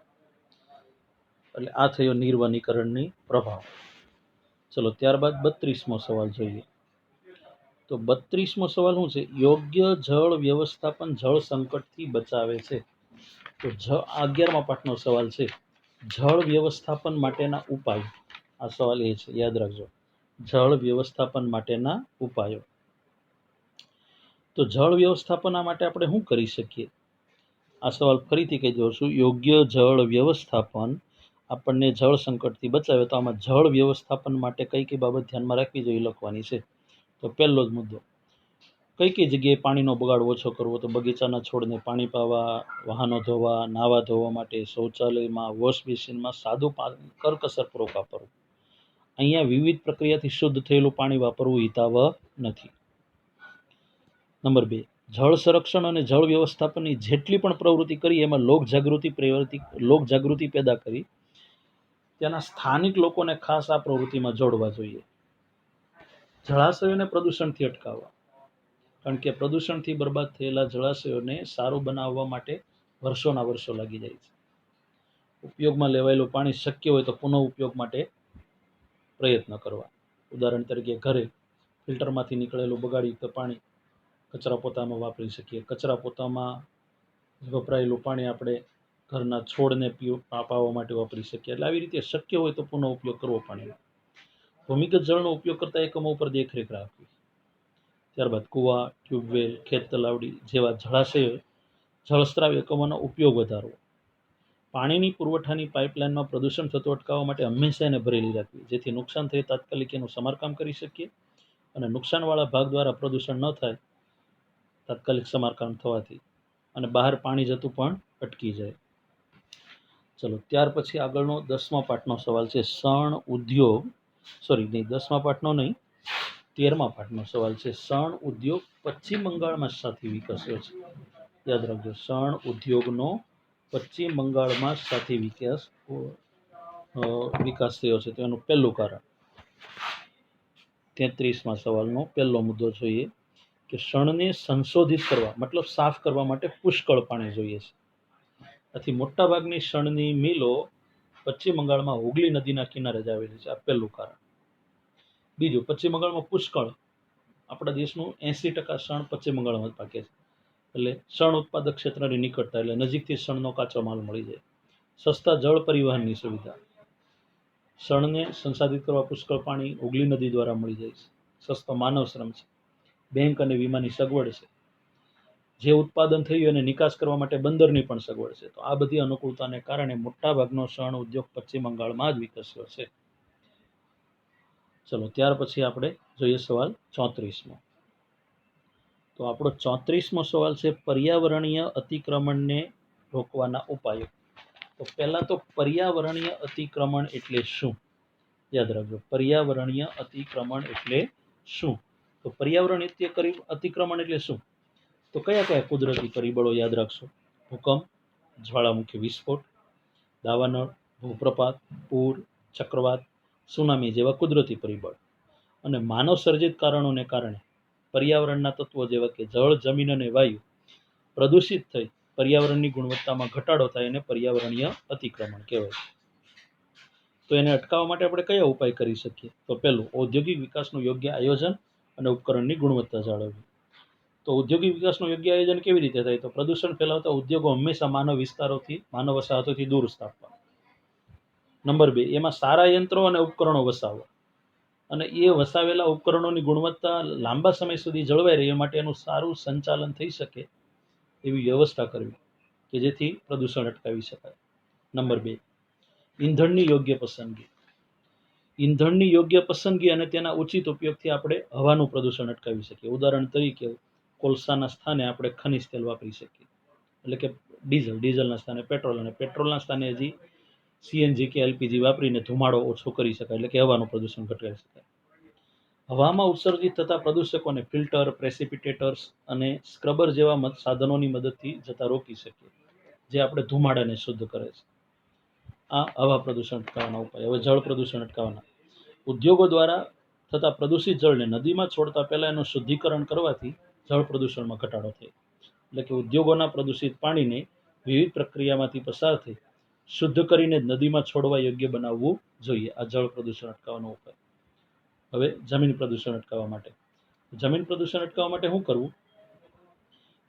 એટલે આ થયો નિર્વનીકરણની પ્રભાવ. ચલો, ત્યારબાદ 32મો સવાલ જોઈએ. તો 32મો સવાલ શું છે? યોગ્ય જળ વ્યવસ્થાપન જળ સંકટથી બચાવે છે. તો 11મા પાઠનો સવાલ છે, જળ વ્યવસ્થાપન માટેના ઉપાય. આ સવાલ એ છે, યાદ રાખજો, જળ વ્યવસ્થાપન માટેના ઉપાયો. તો જળ વ્યવસ્થાપન માટે આપણે શું કરી શકીએ? આ સવાલ ફરીથી કહી દઉં છું, યોગ્ય જળ વ્યવસ્થાપન આપણને જળ સંકટથી બચાવે. તો આમાં જળ વ્યવસ્થાપન માટે કઈ કઈ બાબત ધ્યાનમાં રાખવી જોઈએ લખવાની છે. તો પહેલો જ મુદ્દો, કઈ કઈ જગ્યાએ પાણીનો બગાડ ઓછો કરવો? તો બગીચાના છોડને પાણી પાવા, વાહનો ધોવા, નાવા ધોવા માટે, શૌચાલયમાં, વોશ બેસિનમાં સાદું પાણી કરકસરપૂર્વક વાપરવું. અહીંયા વિવિધ પ્રક્રિયાથી શુદ્ધ થયેલું પાણી વાપરવું હિતાવહ નથી. નંબર 2, જળ સંરક્ષણ અને જળ વ્યવસ્થાપનની જેટલી પણ પ્રવૃત્તિ કરી એમાં લોકજાગૃતિ પેદા કરી ત્યાંના સ્થાનિક લોકોને ખાસ આ પ્રવૃત્તિમાં જોડવા જોઈએ. જળાશયોને પ્રદૂષણથી અટકાવવા, કારણ કે પ્રદૂષણથી બરબાદ થયેલા જળાશયોને સારું બનાવવા માટે વર્ષોના વર્ષો લાગી જાય છે. ઉપયોગમાં લેવાયેલું પાણી શક્ય હોય તો પુનઃ ઉપયોગ માટે પ્રયત્ન કરવા. ઉદાહરણ તરીકે ઘરે ફિલ્ટરમાંથી નીકળેલું બગાડયુક્ત પાણી કચરા પોતામાં વાપરી શકીએ. કચરા પોતામાં વપરાયેલું પાણી આપણે ઘરના છોડને પાવા માટે વાપરી શકીએ. એટલે આવી રીતે શક્ય હોય તો પુનઃ ઉપયોગ કરવો પાણીનો. ભૂમિગત જળનો ઉપયોગ કરતા એકમો ઉપર દેખરેખ રાખવી. ત્યારબાદ કુવા, ટ્યુબવેલ, ખેત તલાવડી જેવા જળાશયો જળસ્ત્રાવ એકમોનો ઉપયોગ વધારવો. પાણીની પુરવઠાની પાઇપલાઇનમાં પ્રદૂષણ થતું અટકાવવા માટે હંમેશા એને ભરેલી રાખવી, જેથી નુકસાન થયે તાત્કાલિક એનું સમારકામ કરી શકીએ અને નુકસાનવાળા ભાગ દ્વારા પ્રદૂષણ ન થાય તાત્કાલિક સમારકામ થવાથી, અને બહાર પાણી જતું પણ અટકી જાય. ચલો ત્યાર પછી આગળનો 10મા પાઠનો સવાલ છે. શણ ઉદ્યોગ, સોરી નહીં 10મા પાઠનો નહીં, 13મા પાઠનો સવાલ છે. શણ ઉદ્યોગ પશ્ચિમ બંગાળમાં શાથી વિકસ્યો છે? યાદ રાખજો, શણ ઉદ્યોગનો પશ્ચિમ બંગાળમાં શાથી વિકાસ થયો છે? તો એનું પહેલું કારણ, 33મા સવાલનો પહેલો મુદ્દો જોઈએ કે શણને સંશોધિત કરવા, મતલબ સાફ કરવા માટે પુષ્કળ પાણી જોઈએ છે. આથી મોટાભાગની શણની મિલો પશ્ચિમ બંગાળમાં હુગલી નદીના કિનારે જ આવેલી છે. આ પહેલું કારણ. બીજું, પશ્ચિમ બંગાળમાં પુષ્કળ, આપણા દેશનું 80% શણ પશ્ચિમ બંગાળમાં જ પાકે છે. એટલે શણ ઉત્પાદક ક્ષેત્રની નિકટતા, એટલે નજીકથી શણનો કાચો માલ મળી જાય. સસ્તા જળ પરિવહનની સુવિધા, શણને સંસાધિત કરવા પુષ્કળ પાણી હુગલી નદી દ્વારા મળી જાય છે. સસ્તો માનવ શ્રમ છે. બેંક અને વીમાની સગવડ છે. જે ઉત્પાદન થયું એને નિકાસ કરવા માટે બંદરની પણ સગવડ છે. તો આ બધી અનુકૂળતાને કારણે મોટાભાગનો શણ ઉદ્યોગ પશ્ચિમ બંગાળમાં જ વિકસ્યો છે. ચલો ત્યાર પછી આપણે જોઈએ સવાલ 34મો. તો આપણો 34મો સવાલ છે પર્યાવરણીય અતિક્રમણને રોકવાના ઉપાયો. તો પહેલા તો પર્યાવરણીય અતિક્રમણ એટલે શું? યાદ રાખજો, પર્યાવરણીય અતિક્રમણ એટલે શું? તો પર્યાવરણીય અતિક્રમણ એટલે શું? તો કયા કયા કુદરતી પરિબળો યાદ રાખશો? ભૂકંપ, જ્વાળામુખી વિસ્ફોટ, દાવાનળ, ભૂપ્રપાત, પૂર, ચક્રવાત, સુનામી જેવા કુદરતી પરિબળ. અને માનવ સર્જિત કારણોને કારણે પર્યાવરણના તત્વો જેવા કે જળ, જમીન અને વાયુ પ્રદૂષિત થઈ પર્યાવરણની ગુણવત્તામાં ઘટાડો થાય અને પર્યાવરણીય અતિક્રમણ કહેવાય. તો એને અટકાવવા માટે આપણે કયા ઉપાય કરી શકીએ? તો પહેલું, ઔદ્યોગિક વિકાસનું યોગ્ય આયોજન અને ઉપકરણની ગુણવત્તા જાળવવી. તો ઔદ્યોગિક વિકાસનું યોગ્ય આયોજન કેવી રીતે થાય? તો પ્રદૂષણ ફેલાવતા ઉદ્યોગો હંમેશા માનવ વિસ્તારોથી, માનવ વસાહતોથી દૂર સ્થાપવા. નંબર 2, એમાં સારા યંત્રો અને ઉપકરણો વસાવવા, અને એ વસાવેલા ઉપકરણોની ગુણવત્તા લાંબા સમય સુધી જળવાઈ રહે એ માટે એનું સારું સંચાલન થઈ શકે એવી વ્યવસ્થા કરવી કે જેથી પ્રદૂષણ અટકાવી શકાય. નંબર 2, ઈંધણની યોગ્ય પસંદગી. ઈંધણની યોગ્ય પસંદગી અને તેના ઉચિત ઉપયોગથી આપણે હવાનું પ્રદૂષણ અટકાવી શકીએ. ઉદાહરણ તરીકે કોલસાના સ્થાને આપણે ખનિજ તેલ વાપરી શકીએ, એટલે કે ડીઝલના સ્થાને પેટ્રોલ, અને પેટ્રોલના સ્થાને હજી સીએનજી કે એલપીજી વાપરીને ધુમાડો ઓછો કરી શકાય, એટલે કે હવાનું પ્રદૂષણ ઘટાડી શકાય. હવામાં ઉત્સર્જિત થતા પ્રદૂષકોને ફિલ્ટર, પ્રેસિપિટેટર્સ અને સ્ક્રબર જેવા સાધનોની મદદથી જતા રોકી શકીએ, જે આપણે ધુમાડાને શુદ્ધ કરે છે. આ હવા પ્રદૂષણ અટકાવવાના ઉપાય. હવે જળ પ્રદૂષણ અટકાવવાના. ઉદ્યોગો દ્વારા થતા પ્રદૂષિત જળને નદીમાં છોડતા પહેલા એનું શુદ્ધિકરણ કરવાથી જળ પ્રદૂષણમાં ઘટાડો થાય. એટલે કે ઉદ્યોગોના પ્રદૂષિત પાણીને વિવિધ પ્રક્રિયામાંથી પસાર થઈ શુદ્ધ કરીને નદીમાં છોડવા યોગ્ય બનાવવું જોઈએ. આ જળ પ્રદૂષણ અટકાવવાનો ઉપાય. હવે જમીન પ્રદૂષણ અટકાવવા માટે. જમીન પ્રદૂષણ અટકાવવા માટે શું કરવું?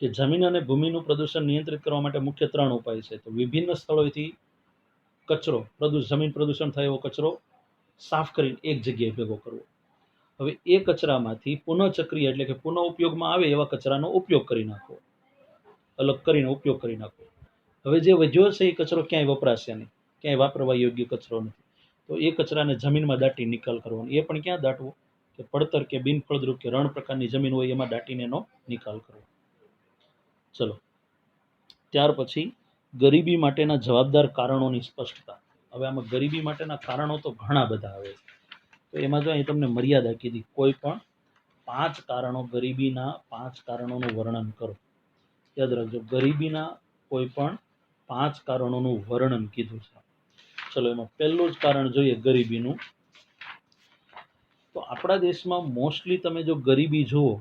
કે જમીન અને ભૂમિનું પ્રદૂષણ નિયંત્રિત કરવા માટે મુખ્ય 3 ઉપાય છે. તો વિભિન્ન સ્થળોએથી કચરો, જમીન પ્રદૂષણ થાય એવો કચરો સાફ કરીને એક જગ્યાએ ભેગો કરવો. હવે એ કચરામાંથી પુનઃચક્રિય, એટલે કે પુનઃ ઉપયોગમાં આવે એવા કચરાનો ઉપયોગ કરી નાખવો, અલગ કરીને ઉપયોગ કરી નાખવો. હવે જે વધ્યો છે એ કચરો ક્યાંય વપરાશે નહીં, ક્યાંય વાપરવા યોગ્ય કચરો નથી, તો એ કચરાને જમીનમાં દાટી નિકાલ કરવાનો. એ પણ ક્યાં દાટવો? કે પડતર કે બિનફળદ્રુપ કે રણ પ્રકારની જમીન હોય એમાં દાટીને એનો નિકાલ કરવો. ચલો ત્યાર પછી ગરીબી માટેના જવાબદાર કારણોની સ્પષ્ટતા. હવે આમાં ગરીબી માટેના કારણો તો ઘણા બધા આવે છે. તો એમાં જો અહીં તમને મર્યાદા કીધી, કોઈ પણ 5 કારણો, ગરીબીના 5 કારણોનું વર્ણન કરો. યાદ રાખજો, ગરીબીના કોઈ પણ 5 કારણોનું વર્ણન કીધું છે. ચલો એમાં પહેલું જ કારણ જોઈએ ગરીબીનું. તો આપણા દેશમાં મોસ્ટલી તમે જો ગરીબી જુઓ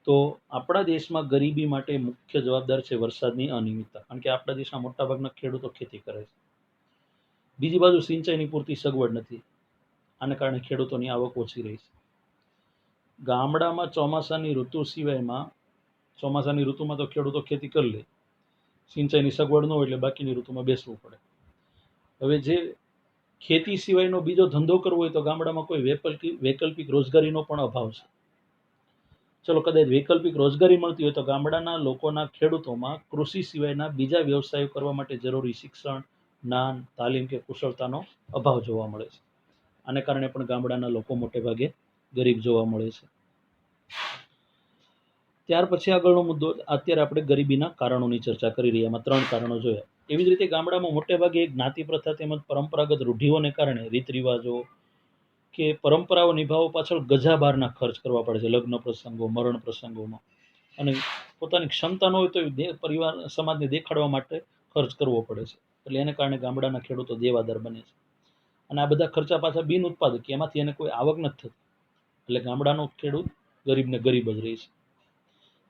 તો આપણા દેશમાં ગરીબી માટે મુખ્ય જવાબદાર છે વરસાદની અનિયમિતતા, કારણ કે આપણા દેશના મોટાભાગના ખેડૂતો ખેતી કરે છે. બીજી બાજુ સિંચાઈની પૂરતી સગવડ નથી, આને કારણે ખેડૂતોની આવક ઓછી રહી છે. ગામડામાં ચોમાસાની ઋતુ સિવાયમાં, ચોમાસાની ઋતુમાં તો ખેડૂતો ખેતી કરી લે, સિંચાઈની સગવડ ન હોય એટલે બાકીની ઋતુમાં બેસવું પડે. હવે જે ખેતી સિવાયનો બીજો ધંધો કરવો હોય તો ગામડામાં કોઈ વૈકલ્પિક રોજગારીનો પણ અભાવ છે. ચલો કદાચ વૈકલ્પિક રોજગારી મળતી હોય તો ગામડાના લોકોના, ખેડૂતોમાં કૃષિ સિવાયના બીજા વ્યવસાયો કરવા માટે જરૂરી શિક્ષણ, જ્ઞાન, તાલીમ કે કુશળતાનો અભાવ જોવા મળે છે. આને કારણે પણ ગામડાના લોકો મોટે ભાગે ગરીબ જોવા મળે છે. ત્યાર પછી આગળનો મુદ્દો, અત્યારે આપણે ગરીબીના કારણોની ચર્ચા કરી રહ્યા, એમાં 3 કારણો જોયા. એવી જ રીતે ગામડામાં મોટે ભાગે જ્ઞાતિ પ્રથા તેમજ પરંપરાગત રૂઢિઓને કારણે રીત રિવાજો કે પરંપરાઓ નિભાવવા પાછળ ગજા બારના ખર્ચ કરવા પડે છે, લગ્ન પ્રસંગો, મરણ પ્રસંગોમાં. અને પોતાની ક્ષમતા ન હોય તો પરિવાર સમાજને દેખાડવા માટે ખર્ચ કરવો પડે છે. એટલે એને કારણે ગામડાના ખેડૂતો દેવાદાર બને છે. અને આ બધા ખર્ચા પાછા બિન ઉત્પાદક, એમાંથી એને કોઈ આવક નથી થતી. એટલે ગામડાનો ખેડૂત ગરીબને ગરીબ જ રહે છે.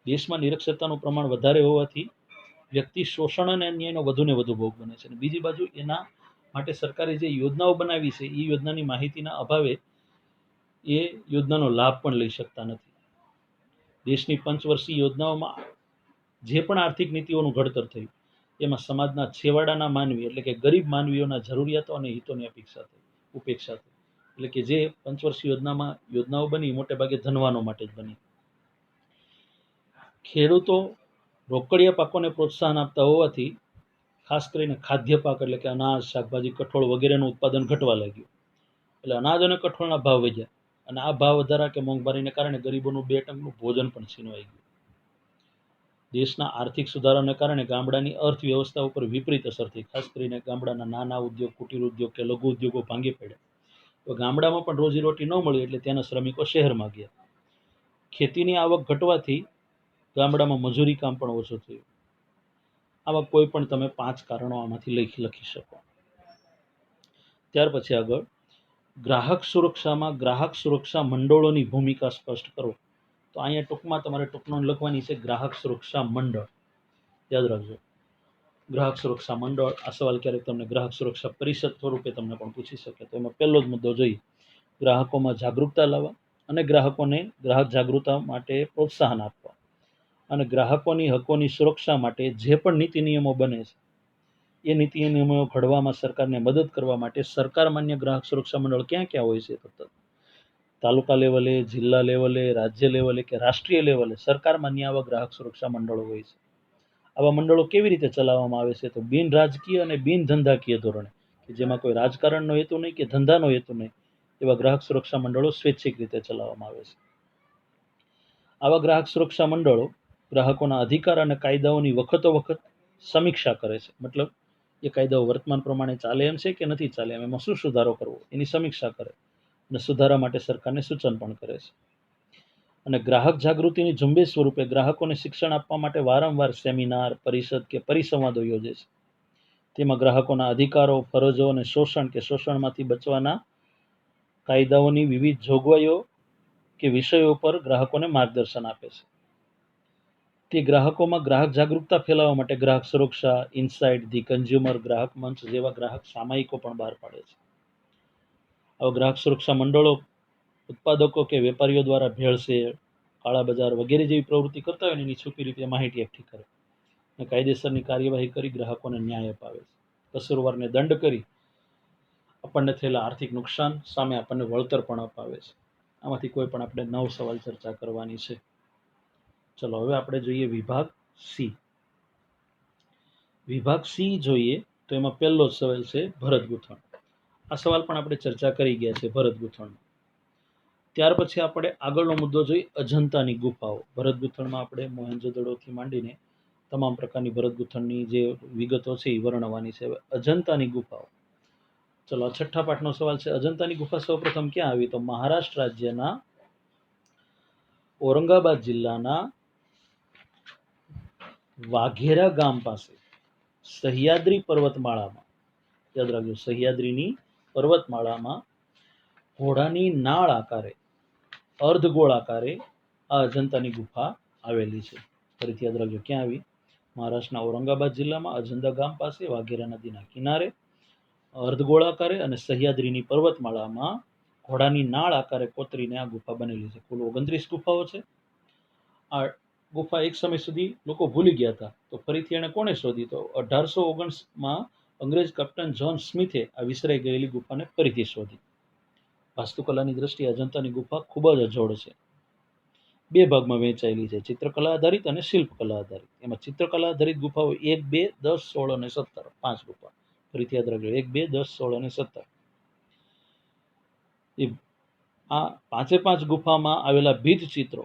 દેશમાં નિરક્ષરતાનું પ્રમાણ વધારે હોવાથી વ્યક્તિ શોષણ અને અન્યાયનો વધુને વધુ ભોગ બને છે. અને બીજી બાજુ એના માટે સરકારે જે યોજનાઓ બનાવી છે, એ યોજનાની માહિતીના અભાવે એ યોજનાનો લાભ પણ લઈ શકતા નથી. દેશની પંચવર્ષીય યોજનાઓમાં જે પણ આર્થિક નીતિઓનું ઘડતર થયું, એમાં સમાજના છેવાડાના માનવી એટલે કે ગરીબ માનવીઓના જરૂરિયાતો અને હિતોની ઉપેક્ષા થઈ. એટલે કે જે પંચવર્ષીય યોજનાઓ બની, મોટે ભાગે ધનવાનો માટે જ બની. ખેડૂતો રોકડિયા પાકોને પ્રોત્સાહન આપતા હોવાથી ખાસ કરીને ખાદ્ય પાક એટલે કે અનાજ, શાકભાજી, કઠોળ વગેરેનું ઉત્પાદન ઘટવા લાગ્યું. એટલે અનાજ અને કઠોળના ભાવ વધ્યા, અને આ ભાવ વધારા કે મોંઘવારીને કારણે ગરીબોનું 2 ટંકનું ભોજન પણ છીનવાઈ ગયું. દેશના આર્થિક સુધારાને કારણે ગામડાની અર્થવ્યવસ્થા ઉપર વિપરીત અસર થઈ. ખાસ કરીને ગામડાના નાના ઉદ્યોગ, કુટીર ઉદ્યોગ કે લઘુ ઉદ્યોગો ભાંગી પડ્યા. તો ગામડામાં પણ રોજીરોટી ન મળી, એટલે ત્યાંના શ્રમિકો શહેરમાં ગયા. ખેતીની આવક ઘટવાથી ગામડામાં મજૂરી કામ પણ ઓછું થયું. આવા કોઈ પણ તમે 5 કારણો આમાંથી લખી શકો. ત્યાર પછી આગળ, ગ્રાહક સુરક્ષામાં ગ્રાહક સુરક્ષા મંડળોની ભૂમિકા સ્પષ્ટ કરો. તો અહીંયા ટૂંકમાં તમારે ટૂંકનોંધ લખવાની છે, ગ્રાહક સુરક્ષા મંડળ. યાદ રાખજો, ગ્રાહક સુરક્ષા મંડળ. આ સવાલ ક્યારેક તમને ગ્રાહક સુરક્ષા પરિષદ સ્વરૂપે તમને પણ પૂછી શકે. તો એમાં પહેલો જ મુદ્દો જોઈએ, ગ્રાહકોમાં જાગૃતતા લાવવા અને ગ્રાહકોને ગ્રાહક જાગૃતતા માટે પ્રોત્સાહન આપવા, અને ગ્રાહકોની હકોની સુરક્ષા માટે જે પણ નીતિ નિયમો બને છે, એ નીતિ નિયમો ઘડવામાં સરકારને મદદ કરવા માટે સરકાર માન્ય ગ્રાહક સુરક્ષા મંડળ ક્યાં ક્યાં હોય છે? તો તાલુકા લેવલે, જિલ્લા લેવલે, રાજ્ય લેવલે કે રાષ્ટ્રીય લેવલે સરકાર માન્ય આવા ગ્રાહક સુરક્ષા મંડળો હોય છે. આવા મંડળો કેવી રીતે ચલાવવામાં આવે છે? તો બિન રાજકીય અને બિન ધંધાકીય ધોરણે, કે જેમાં કોઈ રાજકારણનો હેતુ નહીં કે ધંધાનો હેતુ નહીં, એવા ગ્રાહક સુરક્ષા મંડળો સ્વૈચ્છિક રીતે ચલાવવામાં આવે છે. આવા ગ્રાહક સુરક્ષા મંડળો ગ્રાહકોના અધિકાર અને કાયદાઓની વખતો વખત સમીક્ષા કરે છે. મતલબ એ કાયદાઓ વર્તમાન પ્રમાણે ચાલે એમ છે કે નથી ચાલે એમ, એમાં શું સુધારો કરવો, એની સમીક્ષા કરે અને સુધારા માટે સરકારને સૂચન પણ કરે છે. અને ગ્રાહક જાગૃતિની ઝુંબેશ સ્વરૂપે ગ્રાહકોને શિક્ષણ આપવા માટે વારંવાર સેમિનાર, પરિષદ કે પરિસંવાદો યોજે છે. તેમાં ગ્રાહકોના અધિકારો, ફરજો અને શોષણ કે શોષણમાંથી બચવાના કાયદાઓની વિવિધ જોગવાઈઓ કે વિષયો પર ગ્રાહકોને માર્ગદર્શન આપે છે. તે ગ્રાહકોમાં ગ્રાહક જાગૃતતા ફેલાવવા માટે ગ્રાહક સુરક્ષા, ઇનસાઇટ, ધી કન્ઝ્યુમર, ગ્રાહક મંચ જેવા ગ્રાહક સામાયિકો પણ બહાર પાડે છે. આવા ગ્રાહક સુરક્ષા મંડળો ઉત્પાદકો કે વેપારીઓ દ્વારા ભેળસેળ, કાળા બજાર વગેરે જેવી પ્રવૃત્તિ કરતા હોય ને, એની છુપી રીતે માહિતી એકઠી કરે અને કાયદેસરની કાર્યવાહી કરી ગ્રાહકોને ન્યાય અપાવે છે. કસૂરવારને દંડ કરી આપણને થયેલા આર્થિક નુકસાન સામે આપણને વળતર પણ અપાવે છે. આમાંથી કોઈ પણ આપણે 9 સવાલ ચર્ચા કરવાની છે. ચલો હવે આપણે જોઈએ વિભાગ સી. વિભાગ સી જોઈએ તો એમાં પહેલો સવાલ છે ભરત ગૂંથણ. આ સવાલ પણ આપણે ચર્ચા કરી ગયા છે, ભરત ગૂંથણ. ત્યાર પછી આપણે આગળનો મુદ્દો જોઈએ અજંતાની ગુફાઓ. ભરત ગૂંથણમાં આપણે મોહેંજો-દડોથી માંડીને તમામ પ્રકારની ભરત ગૂંથણની જે વિગતો છે એ વર્ણવવાની છે. હવે અજંતાની ગુફાઓ. ચલો, 6ઠ્ઠા પાઠનો સવાલ છે, અજંતાની ગુફા સૌપ્રથમ ક્યાં આવી? તો મહારાષ્ટ્ર રાજ્યના ઔરંગાબાદ જિલ્લાના વાઘેરા ગામ પાસે સહ્યાદ્રી પર્વતમાળામાં, યાદ રાખજો, સહ્યાદ્રીની પર્વતમાળામાં ઘોડાની નાળ આકારે, અર્ધગોળ આકારે આ અજંતાની ગુફા આવેલી છે. ફરીથી યાદ રાખજો, ક્યાં આવી? મહારાષ્ટ્રના ઔરંગાબાદ જિલ્લામાં અજંતા ગામ પાસે વાઘેરા નદીના કિનારે અર્ધગોળ આકારે અને સહ્યાદ્રીની પર્વતમાળામાં ઘોડાની નાળ આકારે કોતરીને આ ગુફા બનેલી છે. કુલ 29 ગુફાઓ છે. આ ગુફા એક સમય સુધી લોકો ભૂલી ગયા હતા, તો ફરીથી એને કોણે શોધી? તો 1819માં અંગ્રેજ કેપ્ટન જ્હોન સ્મિથે આ વિસરાઈ ગયેલી ગુફાને ફરીથી શોધી. વાસ્તુકલાની દ્રષ્ટિએ અજંતાની ગુફા ખૂબ જ અજોડ છે. 2 ભાગમાં વહેંચાયેલી છે, ચિત્રકલા આધારિત અને શિલ્પકલા આધારિત. એમાં ચિત્રકલા આધારિત ગુફાઓ 1, 2, 10, 16 અને 17, 5 ગુફા. ફરીથી યાદ રાખજો, 1, 2, 10, 16 અને 17. આ 5 ગુફામાં આવેલા ભીંત ચિત્રો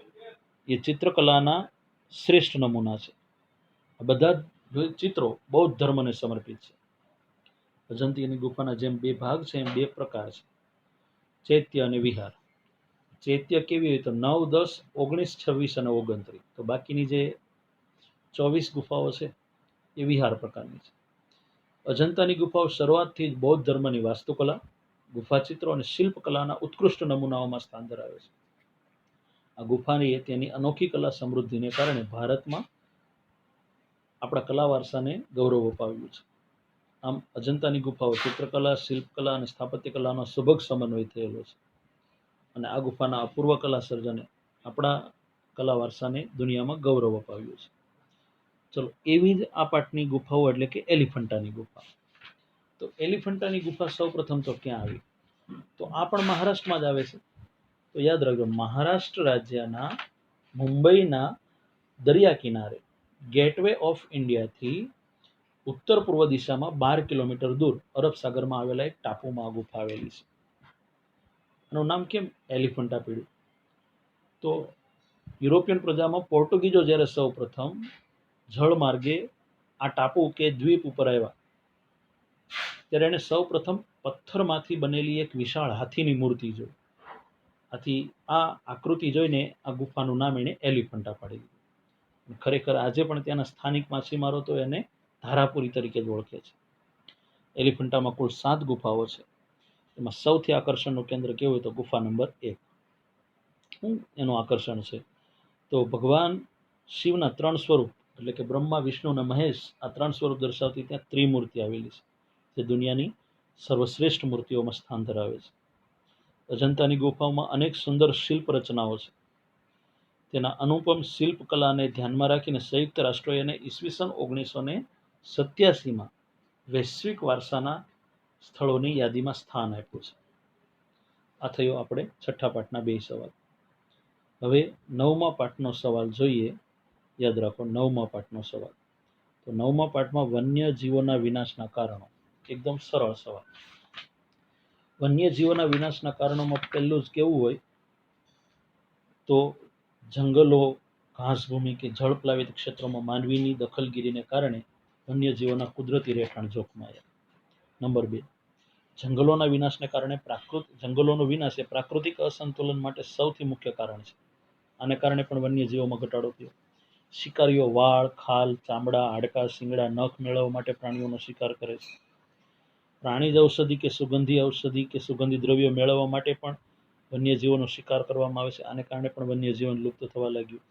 એ ચિત્રકલાના શ્રેષ્ઠ નમૂના છે. આ બધા જ ચિત્રો બૌદ્ધ ધર્મને સમર્પિત છે. અજંતીની ગુફાના જેમ બે ભાગ છે એમ બે પ્રકાર છે, ચૈત્ય અને વિહાર. ચૈત્ય કેવી હોય તો 9, 10, 19, 26 અને 29. તો બાકીની જે 24 ગુફાઓ છે એ વિહાર પ્રકારની છે. અજંતાની ગુફાઓ શરૂઆતથી જ બૌદ્ધ ધર્મની વાસ્તુકલા, ગુફાચિત્રો અને શિલ્પકલાના ઉત્કૃષ્ટ નમૂનાઓમાં સ્થાન ધરાવે છે. આ ગુફાની તેની અનોખી કલા સમૃદ્ધિને કારણે ભારતમાં આપણા કલા વારસાને ગૌરવ અપાવ્યું છે. આમ અજંતાની ગુફાઓ ચિત્રકલા, શિલ્પકલા અને સ્થાપત્ય કલાનો સુભગ સમન્વય થયેલો છે. અને આ ગુફાના અપૂર્વ કલા સર્જને આપણા કલા વારસાને દુનિયામાં ગૌરવ અપાવ્યું છે. ચલો, એવી જ આ પાટની ગુફાઓ એટલે કે એલિફન્ટાની ગુફા. તો એલિફન્ટાની ગુફા સૌ પ્રથમ તો ક્યાં આવી? તો આ પણ મહારાષ્ટ્રમાં જ આવે છે. તો યાદ રાખજો, મહારાષ્ટ્ર રાજ્યના મુંબઈના દરિયા કિનારે ગેટવે ઓફ ઇન્ડિયાથી ઉત્તર પૂર્વ દિશામાં 12 કિલોમીટર દૂર અરબ સાગરમાં આવેલા એક ટાપુમાં આ ગુફા આવેલી છે. એનું નામ કેમ એલિફન્ટા પડ્યું? તો યુરોપિયન પ્રજામાં પોર્ટુગીઝો જ્યારે સૌ પ્રથમ જળ માર્ગે આ ટાપુ કે દ્વીપ ઉપર આવ્યા ત્યારે એને સૌ પ્રથમ પથ્થરમાંથી બનેલી એક વિશાળ હાથીની મૂર્તિ જોઈ. આથી આ આકૃતિ જોઈને આ ગુફાનું નામ એને એલિફન્ટા પાડી દીધું. ખરેખર આજે પણ ત્યાંના સ્થાનિક માછીમારો તો એને ધારાપુરી તરીકે જ ઓળખે છે. એલિફન્ટામાં કુલ 7 ગુફાઓ છે. એમાં સૌથી આકર્ષણનું કેન્દ્ર કેવું હોય તો ગુફા નંબર 1. શું એનું આકર્ષણ છે? તો ભગવાન શિવના 3 સ્વરૂપ એટલે કે બ્રહ્મા, વિષ્ણુ અને મહેશ, આ 3 સ્વરૂપ દર્શાવતી ત્યાં ત્રિમૂર્તિ આવેલી છે, જે દુનિયાની સર્વશ્રેષ્ઠ મૂર્તિઓમાં સ્થાન ધરાવે છે. અજંતાની ગુફાઓમાં અનેક સુંદર શિલ્પ રચનાઓ છે. તેના અનુપમ શિલ્પકલાને ધ્યાનમાં રાખીને સંયુક્ત રાષ્ટ્રોએ એને ઈસવીસન 1987માં વૈશ્વિક વારસાના સ્થળોની યાદીમાં સ્થાન આપ્યું છે. આ થયો આપણે છઠ્ઠા પાઠના 2 સવાલ. હવે 9મા પાઠનો સવાલ જોઈએ. યાદ રાખો, 9મા પાઠનો સવાલ. તો 9મા પાઠમાં વન્યજીવોના વિનાશના કારણો. એકદમ સરળ સવાલ. વન્યજીવોના વિનાશના કારણોમાં પહેલું જ કેવું હોય તો જંગલો, ઘાસભૂમિ કે જળપ્લાવિત ક્ષેત્રોમાં માનવીની દખલગીરીને કારણે વન્યજીવોના કુદરતી રહેઠાણ જોખમાયા. નંબર 2, જંગલોના વિનાશને કારણે જંગલોનો વિનાશ એ પ્રાકૃતિક અસંતુલન માટે સૌથી મુખ્ય કારણ છે. આને કારણે પણ વન્યજીવોમાં ઘટાડો થયો. શિકારીઓ વાળ, ખાલ, ચામડા, હાડકાં, શિંગડા, નખ મેળવવા માટે પ્રાણીઓનો શિકાર કરે છે. પ્રાણીજ ઔષધિ કે સુગંધી દ્રવ્યો મેળવવા માટે પણ વન્યજીવોનો શિકાર કરવામાં આવે છે. આને કારણે પણ વન્યજીવન લુપ્ત થવા લાગ્યું.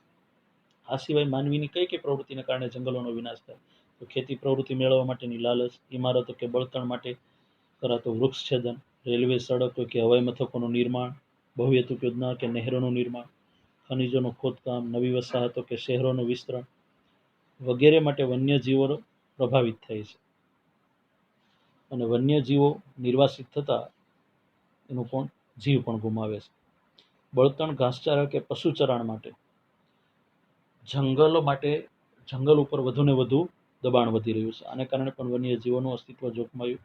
આ સિવાય માનવીની કઈ પ્રવૃત્તિને કારણે જંગલોનો વિનાશ થાય? તો ખેતી પ્રવૃત્તિ મેળવવા માટેની લાલચ, ઇમારતો કે બળતણ માટે કરાતું વૃક્ષછેદન, રેલવે, સડકો કે હવાઈ મથકોનું નિર્માણ, બહુહેતુક યોજના કે નહેરોનું નિર્માણ, ખનિજોનું ખોદકામ, નવી વસાહતો કે શહેરોનું વિસ્તરણ વગેરે માટે વન્યજીવો પ્રભાવિત થાય છે. અને વન્યજીવો નિર્વાસિત થતા એનું પણ જીવ પણ ગુમાવે છે. બળતણ, ઘાસચારા કે પશુચરાણ માટે જંગલ ઉપર વધુને વધુ દબાણ વધી રહ્યું છે. આને કારણે પણ વન્યજીવોનું અસ્તિત્વ જોખમાયું.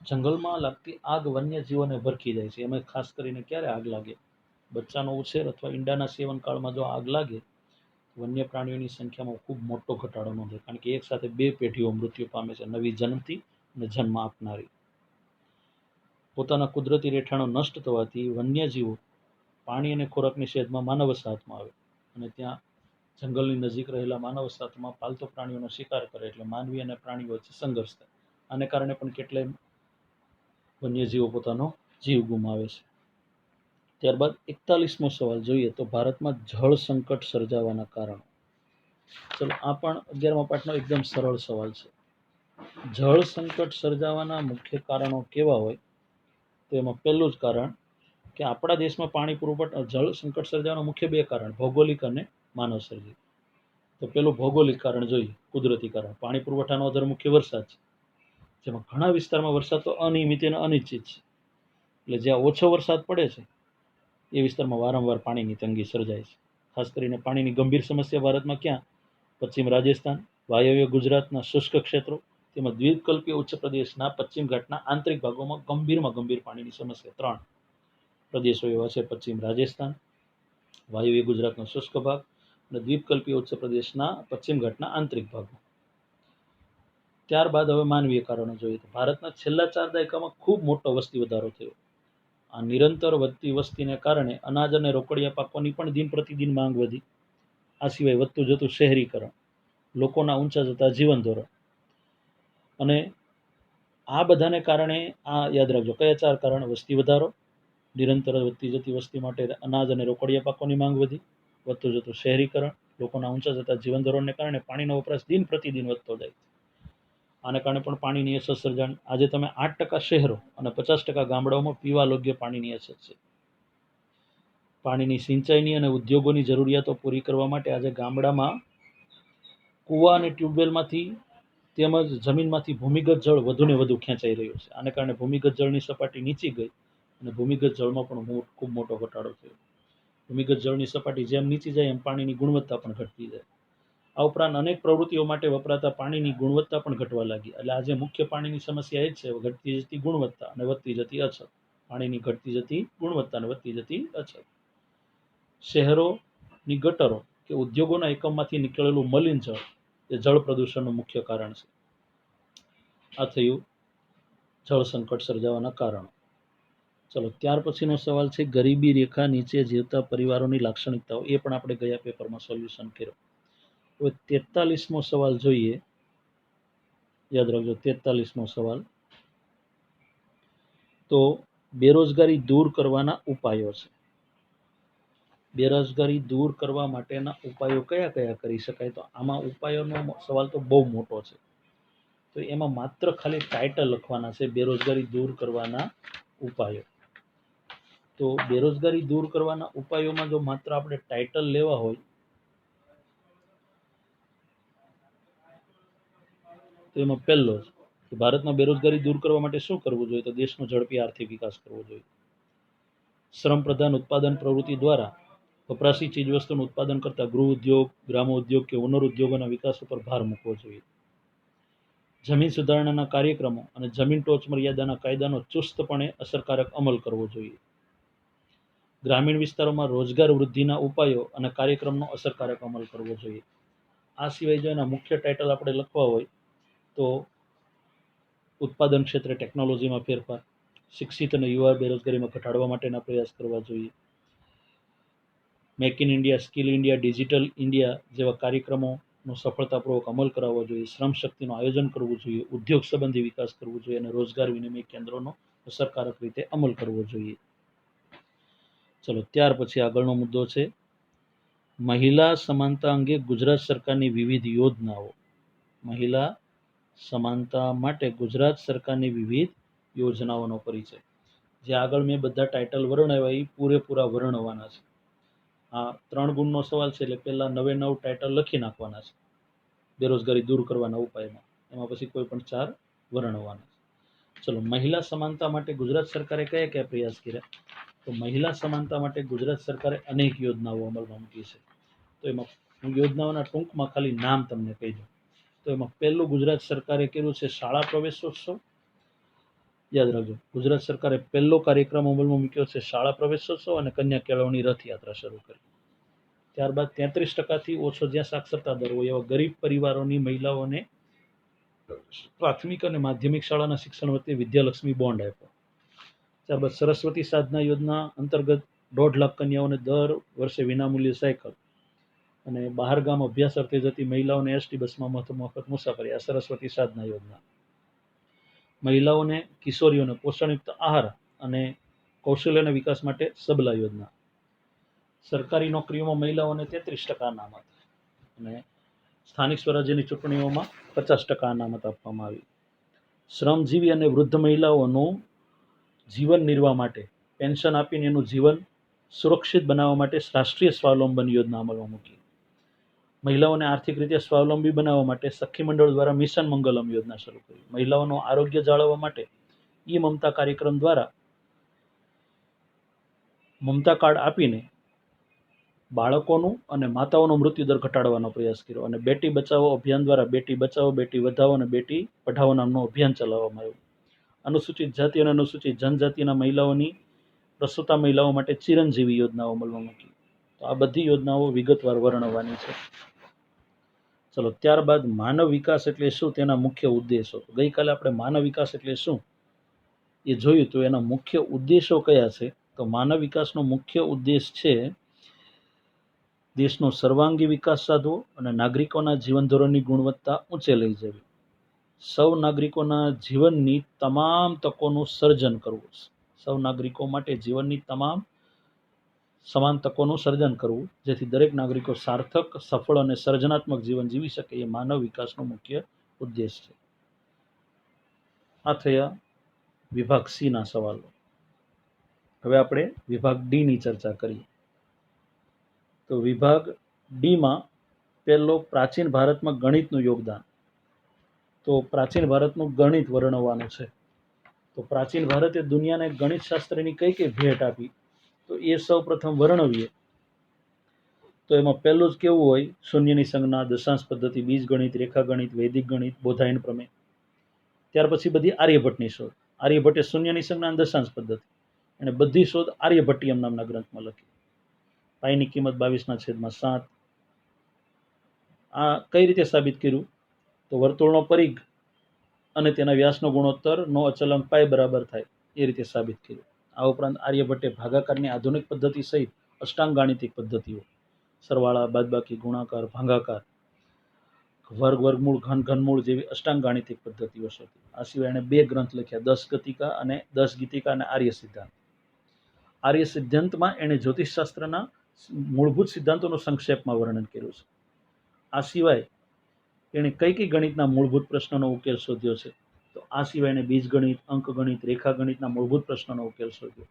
જંગલમાં લાગતી આગ વન્યજીવોને ભરખી જાય છે. એમાં ખાસ કરીને ક્યારે આગ લાગે? બચ્ચાનો ઉછેર અથવા ઈંડાના સેવનકાળમાં જો આગ લાગે વન્ય પ્રાણીઓની સંખ્યામાં ખૂબ મોટો ઘટાડો નોંધાય, કારણ કે એક સાથે 2 પેઢીઓ મૃત્યુ પામે છે, નવી જન્મતી અને જન્મ આપનારી. પોતાના કુદરતી રહેઠાણો નષ્ટ થવાથી વન્યજીવો પાણી અને ખોરાકની શોધમાં માનવ વસાહતમાં આવે અને ત્યાં જંગલની નજીક રહેલા માનવ વસાહતમાં પાલતુ પ્રાણીઓનો શિકાર કરે એટલે માનવી અને પ્રાણીઓ વચ્ચે સંઘર્ષ થાય. આને કારણે પણ કેટલાય વન્યજીવો પોતાનો જીવ ગુમાવે છે. ત્યારબાદ 41મો સવાલ જોઈએ તો ભારતમાં જળ સંકટ સર્જાવાના કારણો. ચલો, આ પણ 11મા પાઠનો એકદમ સરળ સવાલ છે. જળ સંકટ સર્જાવાના મુખ્ય કારણો કેવા હોય? તો એમાં પહેલું જ કારણ કે આપણા દેશમાં પાણી પૂરું પાડવા જળ સંકટ સર્જાવાના મુખ્ય 2 કારણ, ભૌગોલિક અને માનવ સર્જિત. તો પેલું ભૌગોલિક કારણ જોઈએ, કુદરતી કારણ. પાણી પુરવઠાનો આધાર મુખ્ય વરસાદ છે, જેમાં ઘણા વિસ્તારમાં વરસાદ તો અનિયમિત અને અનિશ્ચિત છે. એટલે જ્યાં ઓછો વરસાદ પડે છે એ વિસ્તારમાં વારંવાર પાણીની તંગી સર્જાય છે. ખાસ કરીને પાણીની ગંભીર સમસ્યા ભારતમાં ક્યાં? પશ્ચિમ રાજસ્થાન, વાયવ્ય ગુજરાતના શુષ્ક ક્ષેત્રો તેમજ દ્વીપકલ્પીય ઉચ્ચ પ્રદેશના પશ્ચિમ ઘાટના આંતરિક ભાગોમાં ગંભીર પાણીની સમસ્યા. 3 પ્રદેશો એવા છે: પશ્ચિમ રાજસ્થાન, વાયવ્ય ગુજરાતનો શુષ્ક ભાગ અને દ્વીપકલ્પીય ઉચ્ચ પ્રદેશના પશ્ચિમ ઘાટના આંતરિક ભાગમાં. ત્યારબાદ હવે માનવીય કારણો જોઈએ તો ભારતના છેલ્લા 4 દાયકામાં ખૂબ મોટો વસ્તી વધારો થયો. આ નિરંતર વધતી વસ્તીને કારણે અનાજ અને રોકડિયા પાકોની પણ દિન પ્રતિદિન માંગ વધી. આ સિવાય વધતું જતું શહેરીકરણ, લોકોના ઊંચા જતા જીવન ધોરણ, અને આ બધાને કારણે આ યાદ રાખજો કયા 4 કારણ: વસ્તી વધારો, નિરંતર વધતી જતી વસ્તી માટે અનાજ અને રોકડિયા પાકોની માંગ વધી, વધતું જતું શહેરીકરણ, લોકોના ઊંચા જતા જીવન ધોરણને કારણે પાણીનો વપરાશ દિન પ્રતિદિન વધતો જાય. આને કારણે પણ પાણીની અછત સર્જાણ. આજે તમે 8% શહેરો અને 50% ગામડાઓમાં પીવા યોગ્ય પાણીની અછત છે. પાણીની સિંચાઈની અને ઉદ્યોગોની જરૂરિયાતો પૂરી કરવા માટે આજે ગામડામાં કૂવા અને ટ્યુબવેલમાંથી તેમજ જમીનમાંથી ભૂમિગત જળ વધુને વધુ ખેંચાઈ રહ્યું છે. આને કારણે ભૂમિગત જળની સપાટી નીચી ગઈ અને ભૂમિગત જળમાં પણ ખૂબ મોટો ઘટાડો થયો. ભૂમિગત જળની સપાટી જેમ નીચી જાય એમ પાણીની ગુણવત્તા પણ ઘટતી જાય. આ ઉપરાંત અનેક પ્રવૃત્તિઓ માટે વપરાતા પાણીની ગુણવત્તા પણ ઘટવા લાગી. એટલે આજે મુખ્ય પાણીની સમસ્યા એ જ છે, ઘટતી જતી ગુણવત્તા અને વધતી જતી અછત. પાણીની ઘટતી જતી ગુણવત્તા અને વધતી જતી અછત. શહેરોની ગટરો કે ઉદ્યોગોના એકમમાંથી નીકળેલું મલિન જળ એ જળ પ્રદૂષણનું મુખ્ય કારણ છે. આ થયું જળ સંકટ સર્જાવાના કારણો. ચલો, ત્યાર પછીનો સવાલ છે ગરીબી રેખા નીચે જીવતા પરિવારોની લાક્ષણિકતાઓ. એ પણ આપણે ગયા પેપરમાં સોલ્યુશન કર્યો. હવે 43મો સવાલ જોઈએ. યાદ રાખજો 43મો સવાલ. તો બેરોજગારી દૂર કરવાના ઉપાયો છે. બેરોજગારી દૂર કરવા માટેના ઉપાયો કયા કયા કરી શકાય? તો આમાં ઉપાયોનો સવાલ તો બહુ મોટો છે. તો એમાં માત્ર ખાલી ટાઇટલ લખવાના છે, બેરોજગારી દૂર કરવાના ઉપાયો. તો બેરોજગારી દૂર કરવાના ઉપાયોમાં જો માત્ર આપણે ટાઇટલ લેવા હોય તો એમાં પહેલો જ કે ભારતમાં બેરોજગારી દૂર કરવા માટે શું કરવું જોઈએ? તો દેશનો ઝડપી આર્થિક વિકાસ કરવો જોઈએ. શ્રમ પ્રધાન ઉત્પાદન પ્રવૃત્તિ દ્વારા વપરાશી ચીજવસ્તુનું ઉત્પાદન કરતા ગૃહ ઉદ્યોગ, ગ્રામોદ્યોગ કે ઓનર ઉદ્યોગોના વિકાસ ઉપર ભાર મૂકવો જોઈએ. જમીન સુધારણાના કાર્યક્રમો અને જમીન ટોચ મર્યાદાના કાયદાનો ચુસ્તપણે અસરકારક અમલ કરવો જોઈએ. ગ્રામીણ વિસ્તારોમાં રોજગાર વૃદ્ધિના ઉપાયો અને કાર્યક્રમનો અસરકારક અમલ કરવો જોઈએ. આ સિવાય જો એના મુખ્ય ટાઇટલ આપણે લખવા હોય તો ઉત્પાદન ક્ષેત્રે ટેકનોલોજીમાં ફેરફાર, શિક્ષિત અને યુવા બેરોજગારીમાં ઘટાડવા માટેના પ્રયાસ કરવા જોઈએ. Make in India, skill India, digital India જેવા કાર્યક્રમોનો સફળતાપૂર્વક અમલ કરાવવો જોઈએ. શ્રમ શક્તિનું આયોજન કરવું જોઈએ. ઉદ્યોગ સંબંધી વિકાસ કરવો જોઈએ અને રોજગાર વિનિમય કેન્દ્રોનો અસરકારક રીતે અમલ કરવો જોઈએ. ચલો, ત્યાર પછી આગળનો મુદ્દો છે મહિલા સમાનતા અંગે ગુજરાત સરકારની વિવિધ યોજનાઓ. મહિલા સમાનતા માટે ગુજરાત સરકારની વિવિધ યોજનાઓનો પરિચય. જે આગળ મેં બધા ટાઇટલ વર્ણવ્યા એ પૂરેપૂરા વર્ણવવાના છે. આ 3 ગુણનો સવાલ છે એટલે પહેલા 9 ટાઇટલ લખી નાખવાના છે બેરોજગારી દૂર કરવાના ઉપાયમાં. એમાં પછી કોઈ પણ 4 વર્ણવવાના છે. ચલો, મહિલા સમાનતા માટે ગુજરાત સરકારે કયા કયા પ્રયાસ કર્યા? તો મહિલા સમાનતા માટે ગુજરાત સરકારે અનેક યોજનાઓ અમલમાં મૂકી છે. તો એમાં યોજનાઓના ટૂંકમાં ખાલી નામ તમને કહી દઉં. તો એમાં પહેલું ગુજરાત સરકારે કર્યું છે શાળા પ્રવેશોત્સવ. યાદ રાખજો, ગુજરાત સરકારે પહેલો કાર્યક્રમ અમલમાં મૂક્યો છે શાળા પ્રવેશોત્સવ અને કન્યા કેળવણી રથયાત્રા શરૂ કરી. ત્યારબાદ 33%થી ઓછો જ્યાં સાક્ષરતા દર હોય એવા ગરીબ પરિવારોની મહિલાઓને પ્રાથમિક અને માધ્યમિક શાળાના શિક્ષણ વચ્ચે વિદ્યાલક્ષ્મી બોન્ડ આપ્યો. ત્યારબાદ સરસ્વતી સાધના યોજના અંતર્ગત 1.5 લાખ કન્યાઓને દર વર્ષે વિનામૂલ્ય સાયકલ અને બહાર ગામ અભ્યાસ અર્થે જતી મહિલાઓને એસટી બસમાં મફત મુસાફરી. આ સરસ્વતી સાધના યોજના. મહિલાઓને કિશોરીઓને પોષણયુક્ત આહાર અને કૌશલ્યના વિકાસ માટે સબલા યોજના. સરકારી નોકરીઓમાં મહિલાઓને 33% અનામત અને સ્થાનિક સ્વરાજ્યની ચૂંટણીઓમાં 50% અનામત આપવામાં આવી. શ્રમજીવી અને વૃદ્ધ મહિલાઓનું જીવન નિર્વાહ માટે પેન્શન આપીને એનું જીવન સુરક્ષિત બનાવવા માટે રાષ્ટ્રીય સ્વાવલંબન યોજના અમલમાં મૂકી. મહિલાઓને આર્થિક રીતે સ્વાવલંબી બનાવવા માટે સખી મંડળ દ્વારા મિશન મંગલમ યોજના શરૂ કરી. મહિલાઓનું આરોગ્ય જાળવવા માટે મમતા કાર્યક્રમ દ્વારા મમતા કાર્ડ આપીને બાળકોનું અને માતાઓનો મૃત્યુદર ઘટાડવાનો પ્રયાસ કર્યો. અને બેટી બચાવો અભિયાન દ્વારા બેટી બચાવો, બેટી વધાવો અને બેટી પઢાઓ નામનું અભિયાન ચલાવવામાં આવ્યું. અનુસૂચિત જાતિ અને અનુસૂચિત જનજાતિના મહિલાઓની પ્રસૂતા મહિલાઓ માટે ચિરંજીવી યોજનાઓ અમલમાં મૂકી. તો આ બધી યોજનાઓ વિગતવાર વર્ણવવાની છે. ચલો, ત્યારબાદ માનવ વિકાસ એટલે શું, તેના મુખ્ય ઉદ્દેશો. ગઈકાલે આપણે માનવ વિકાસ એટલે શું એ જોયું, તો એના મુખ્ય ઉદ્દેશો કયા છે. તો માનવ વિકાસનો મુખ્ય ઉદ્દેશ છે દેશનો સર્વાંગી વિકાસ સાધવો અને નાગરિકોના જીવન ધોરણની ગુણવત્તા ઊંચે લઈ જવી. સૌ નાગરિકોના જીવનની તમામ તકોનું સર્જન કરવું. સૌ નાગરિકો માટે જીવનની તમામ સમાન તકોનું સર્જન કરવું, જેથી દરેક નાગરિકો સાર્થક, સફળ અને સર્જનાત્મક જીવન જીવી શકે, એ માનવ વિકાસનો મુખ્ય ઉદ્દેશ છે. આ થયા વિભાગ સી ના સવાલો. હવે આપણે વિભાગ ડી ની ચર્ચા કરીએ. તો વિભાગ ડી માં પહેલો, પ્રાચીન ભારતમાં ગણિતનું યોગદાન. તો પ્રાચીન ભારતનું ગણિત વર્ણવવાનું છે. તો પ્રાચીન ભારતે દુનિયાને ગણિત શાસ્ત્રની કઈ કઈ ભેટ આપી, તો એ સૌ પ્રથમ વર્ણવીએ. તો એમાં પહેલું જ કેવું હોય, શૂન્યની સંજ્ઞા, દશાંશ પદ્ધતિ, બીજ ગણિત, રેખા ગણિત, વૈદિક ગણિત, બોધાયન પ્રમેય. ત્યાર પછી બધી આર્યભટ્ટની શોધ. આર્યભટ્ટે શૂન્યની સંજ્ઞા અને દશાંશ પદ્ધતિ, અને બધી શોધ આર્યભટ્ટિયમ નામના ગ્રંથમાં લખી. પાઈની કિંમત 22/7. આ કઈ રીતે સાબિત કર્યું, તો વર્તુળનો પરિઘ અને તેના વ્યાસનો ગુણોત્તર નો અચલાંક પાઈ બરાબર થાય, એ રીતે સાબિત કર્યું. આ ઉપરાંત આર્યભટ્ટે ભાગાકારની આધુનિક પદ્ધતિ સહિત અષ્ટાંગ ગાણિતિક પદ્ધતિઓ, સરવાળા, બાદબાકી, ગુણાકાર, ભાગાકાર, વર્ગ, વર્ગમૂળ, ઘન, ઘનમૂળ જેવી અષ્ટાંગ ગાણિતિક પદ્ધતિઓ શોધી. આ સિવાય એણે 2 ગ્રંથ લખ્યા, 10 ગતિકા અને 10 ગીતિકા અને આર્ય સિદ્ધાંત. આર્ય સિદ્ધાંતમાં એણે જ્યોતિષશાસ્ત્રના મૂળભૂત સિદ્ધાંતોનું સંક્ષેપમાં વર્ણન કર્યું છે. આ સિવાય એણે કઈ કઈ ગણિતના મૂળભૂત પ્રશ્નોનો ઉકેલ શોધ્યો છે, તો આ સિવાય એણે બીજગણિત, અંકગણિત, રેખાગણિતના મૂળભૂત પ્રશ્નોનો ઉકેલ શોધ્યો.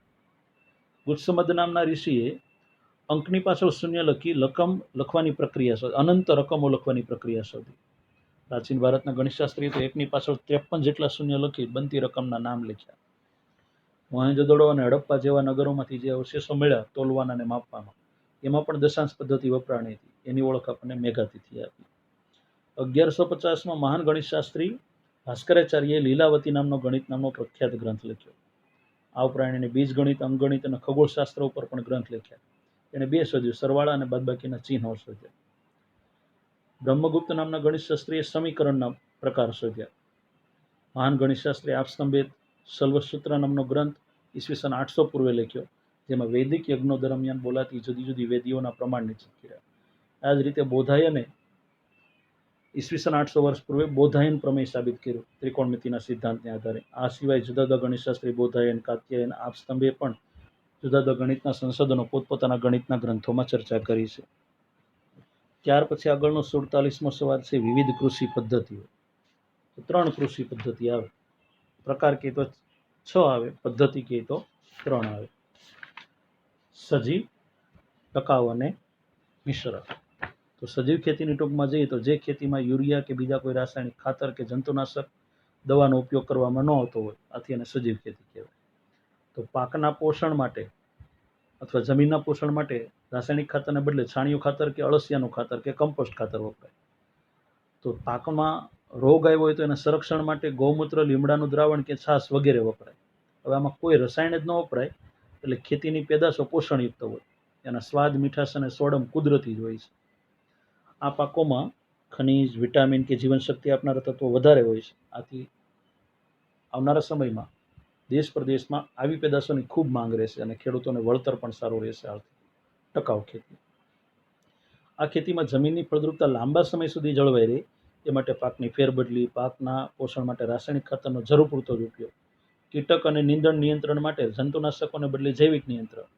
ગુત્સમદ નામના ઋષિએ અંકની પાછળ શૂન્ય લખી લખવાની પ્રક્રિયા શોધી, અનંત રકમો લખવાની પ્રક્રિયા શોધી. પ્રાચીન ભારતના ગણિતશાસ્ત્રીએ તો એકની પાછળ 53 જેટલા શૂન્ય લખી બનતી રકમના નામ લખ્યા. મોહેંજો-દડો અને હડપ્પા જેવા નગરોમાંથી જે અવશેષો મળ્યા તોલવાના અને માપવામાં, એમાં પણ દશાંશ પદ્ધતિ વપરાણી હતી. એની ઓળખ આપણને મેઘાતિથિ આપી. 1150માં મહાન ગણિતશાસ્ત્રી ભાસ્કરાચાર્યએ લીલાવતી નામનો ગણિત નામનો પ્રખ્યાત ગ્રંથ લખ્યો. આ ઉપરાંત એને બીજગણિત, અંકગણિત અને ખગોળશાસ્ત્ર ઉપર પણ ગ્રંથ લખ્યા. એને 2 શોધ્યું, સરવાળા અને બાદબાકીના ચિહ્નો શોધ્યા. બ્રહ્મગુપ્ત નામના ગણિતશાસ્ત્રીએ સમીકરણના પ્રકાર શોધ્યા. મહાન ગણિતશાસ્ત્રી આપસ્તંભે સલ્વસૂત્ર નામનો ગ્રંથ ઈસવીસન 800 પૂર્વે લખ્યો, જેમાં વૈદિક યજ્ઞો દરમિયાન બોલાતી જુદી જુદી વેદીઓના પ્રમાણ નિશ્ચિત કર્યા. આ જ રીતે બોધાયને ઈસવીસન 800 વર્ષ પૂર્વે બોધાયન પ્રમેય સાબિત કર્યું ત્રિકોણમિતિના સિદ્ધાંતને આધારે. આ સિવાય જુદા જુદા ગણિતશાસ્ત્રી બોધાયન, કાત્યાયન, આપસ્તંભે પણ જુદા જુદા ગણિતના સંશોધનો પોતપોતાના ગણિતના ગ્રંથોમાં ચર્ચા કરી છે. ત્યાર પછી આગળનો 47મો સવાલ છે વિવિધ કૃષિ પદ્ધતિઓ. 3 કૃષિ પદ્ધતિ આવે, પ્રકાર કહે તો 6 આવે, પદ્ધતિ કહે તો 3 આવે. સજીવ, ટકાઉ અને મિશ્ર. તો સજીવ ખેતીની ટૂંકમાં જઈએ તો જે ખેતીમાં યુરિયા કે બીજા કોઈ રાસાયણિક ખાતર કે જંતુનાશક દવાનો ઉપયોગ કરવામાં ન આવતો હોય, આથી એને સજીવ ખેતી કહેવાય. તો પાકના પોષણ માટે અથવા જમીનના પોષણ માટે રાસાયણિક ખાતરને બદલે છાણિયું ખાતર કે અળસિયાનું ખાતર કે કમ્પોસ્ટ ખાતર વપરાય. તો પાકમાં રોગ આવ્યો હોય તો એના સંરક્ષણ માટે ગૌમૂત્ર, લીમડાનું દ્રાવણ કે છાશ વગેરે વપરાય. હવે આમાં કોઈ રસાયણ જ ન વપરાય, એટલે ખેતીની પેદાશો પોષણયુક્ત હોય, એના સ્વાદ, મીઠાશ અને સોડમ કુદરતી જ હોય છે. આ પાકોમાં ખનિજ, વિટામિન કે જીવનશક્તિ આપનારા તત્વો વધારે હોય છે. આથી આવનારા સમયમાં દેશ પ્રદેશમાં આવી પેદાશોની ખૂબ માંગ રહેશે અને ખેડૂતોને વળતર પણ સારું રહેશે. ટકાઉ ખેતી. આ ખેતીમાં જમીનની ફળદ્રુપતા લાંબા સમય સુધી જળવાઈ રહે એ માટે પાકની ફેરબદલી, પાકના પોષણ માટે રાસાયણિક ખાતરનો જરૂર પૂરતો જ ઉપયોગ, કીટક અને નીંદણ નિયંત્રણ માટે જંતુનાશકોને બદલે જૈવિક નિયંત્રણ,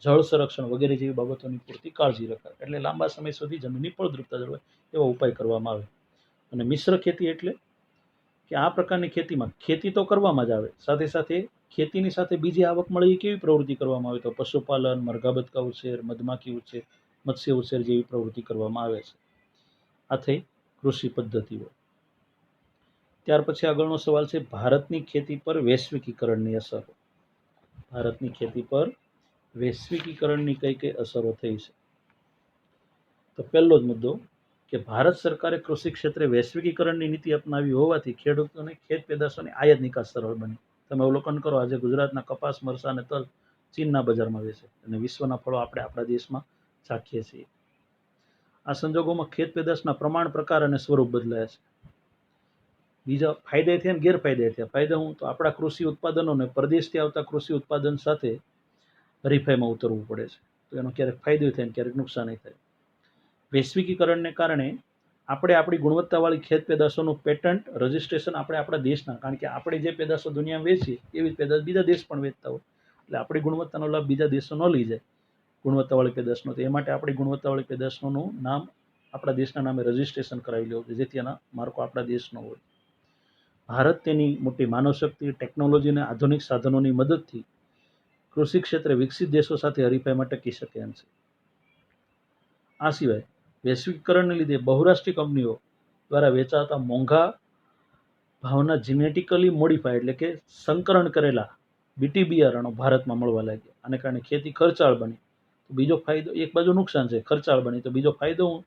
જળ સંરક્ષણ વગેરે જેવી બાબતોની પૂરતી કાળજી રખાય, એટલે લાંબા સમય સુધી જમીનની ફળદ્રુપતા જળવાય એવા ઉપાય કરવામાં આવે. અને મિશ્ર ખેતી એટલે કે આ પ્રકારની ખેતીમાં ખેતી તો કરવામાં જ આવે, સાથે સાથે ખેતીની સાથે બીજી આવક મળે એ કેવી પ્રવૃત્તિ કરવામાં આવે, તો પશુપાલન, મરઘા બતકા ઉછેર, મધમાખી ઉછેર, મત્સ્ય ઉછેર જેવી પ્રવૃત્તિ કરવામાં આવે છે. આ થઈ કૃષિ પદ્ધતિઓ. ત્યાર પછી આગળનો સવાલ છે ભારતની ખેતી પર વૈશ્વિકીકરણની અસરો. ભારતની ખેતી પર વૈશ્વિકીકરણની કઈ કઈ અસરો થઈ છે. તો પહેલો જ મુદ્દો કે ભારત સરકારે કૃષિ ક્ષેત્રે વૈશ્વિકીકરણની નીતિ અપનાવી હોવાથી ખેડૂતોને ખેત પેદાશોની આયાત નિકાસ સરળ બની. તમે અવલોકન કરો, આજે ગુજરાતના કપાસ, મરચાં અને તલ ચીનના બજારમાં વેચે અને વિશ્વના ફળો આપણે આપણા દેશમાં ચાખીએ છીએ. આ સંજોગોમાં ખેત પેદાશના પ્રમાણ, પ્રકાર અને સ્વરૂપ બદલાય છે. બીજા ફાયદા થયા અને ગેરફાયદા થયા. ફાયદા હું તો આપણા કૃષિ ઉત્પાદનોને પરદેશથી આવતા કૃષિ ઉત્પાદન સાથે હરીફાઈમાં ઉતરવું પડે છે, તો એનો ક્યારેક ફાયદો થાય અને ક્યારેક નુકસાન થાય. વૈશ્વિકીકરણને કારણે આપણે આપણી ગુણવત્તાવાળી ખેત પેદાશોનું પેટન્ટ રજિસ્ટ્રેશન આપણે આપણા દેશના, કારણ કે આપણે જે પેદાશો દુનિયામાં વેચીએ એવી જ પેદાશ બીજા દેશ પણ વેચતા હોય, એટલે આપણી ગુણવત્તાનો લાભ બીજા દેશો ન લઈ જાય ગુણવત્તાવાળી પેદાશનો. તો એ માટે આપણી ગુણવત્તાવાળી પેદાશોનું નામ આપણા દેશના નામે રજિસ્ટ્રેશન કરાવી લેવું, જેથી એના માર્કો આપણા દેશનો હોય. ભારત તેની મોટી માનવશક્તિ, ટેકનોલોજી અને આધુનિક સાધનોની મદદથી કૃષિ ક્ષેત્રે વિકસિત દેશો સાથે હરીફાઈમાં ટકી શકે એમ છે. આ સિવાય વૈશ્વિકીકરણને લીધે બહુરાષ્ટ્રીય કંપનીઓ દ્વારા વેચાતા મોંઘા ભાવના જીનેટિકલી મોડિફાઈડ એટલે કે સંકરણ કરેલા બીટી બિયારણો ભારતમાં મળવા લાગ્યા. આને કારણે ખેતી ખર્ચાળ બની. તો બીજો ફાયદો, એક બાજુ નુકસાન છે, ખર્ચાળ બની, તો બીજો ફાયદો હું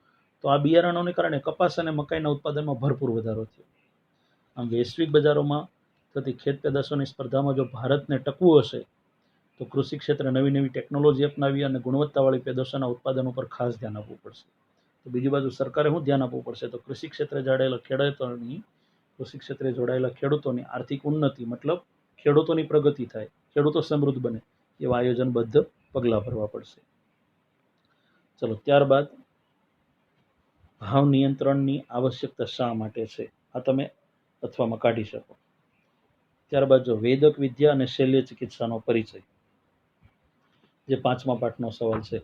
તો આ બિયારણોને કારણે કપાસ અને મકાઈના ઉત્પાદનમાં ભરપૂર વધારો થયો. આમ વૈશ્વિક બજારોમાં થતી ખેત પેદાશોની સ્પર્ધામાં જો ભારતને ટકવું હશે તો કૃષિ ક્ષેત્રે નવી નવી ટેકનોલોજી અપનાવી અને ગુણવત્તાવાળી પેદાશોના ઉત્પાદન ઉપર ખાસ ધ્યાન આપવું પડશે. તો બીજી બાજુ સરકારે શું ધ્યાન આપવું પડશે, તો કૃષિ ક્ષેત્રે જોડાયેલા ખેડૂતોની આર્થિક ઉન્નતિ, મતલબ ખેડૂતોની પ્રગતિ થાય, ખેડૂતો સમૃદ્ધ બને એવા આયોજનબદ્ધ પગલાં ભરવા પડશે. ચલો, ત્યારબાદ ભાવ નિયંત્રણની આવશ્યકતા શા માટે છે, આ તમે અથવામાં કાઢી શકો. ત્યારબાદ જો વેદક વિદ્યા અને શલ્ય ચિકિત્સાનો પરિચય, જે 5મા પાઠનો સવાલ છે.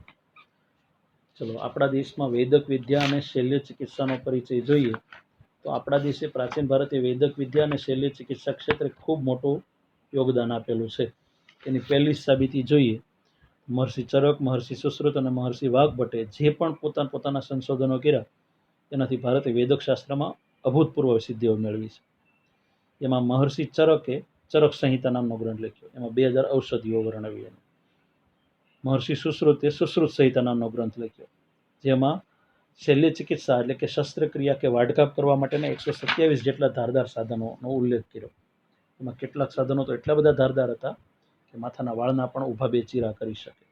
ચલો, આપણા દેશમાં વેદક વિદ્યા અને શલ્ય ચિકિત્સાનો પરિચય જોઈએ તો આપણા દેશે પ્રાચીન ભારતે વેદક વિદ્યા અને શલ્ય ચિકિત્સા ક્ષેત્રે ખૂબ મોટું યોગદાન આપેલું છે. એની પહેલી સાબિતી જોઈએ, મહર્ષિ ચરક, મહર્ષિ સુશ્રુત અને મહર્ષિ વાઘભટ્ટે જે પણ પોતાના સંશોધનો કર્યા એનાથી ભારતે વેદક શાસ્ત્રમાં અભૂતપૂર્વ સિદ્ધિઓ મેળવી છે. એમાં મહર્ષિ ચરકે ચરક સંહિતા નામનો ગ્રંથ લખ્યો, એમાં 2000 ઔષધિઓ વર્ણવી. મહર્ષિ સુશ્રુતે સુશ્રુત સંહિતા નામનો ગ્રંથ લખ્યો, જેમાં શલ્ય ચિકિત્સા એટલે કે શસ્ત્રક્રિયા કે વાઢકાપ કરવા માટેના 127 જેટલા ધારદાર સાધનોનો ઉલ્લેખ કર્યો. એમાં કેટલાક સાધનો તો એટલા બધા ધારદાર હતા કે માથાના વાળના પણ ઊભા 2 ચીરા કરી શકે.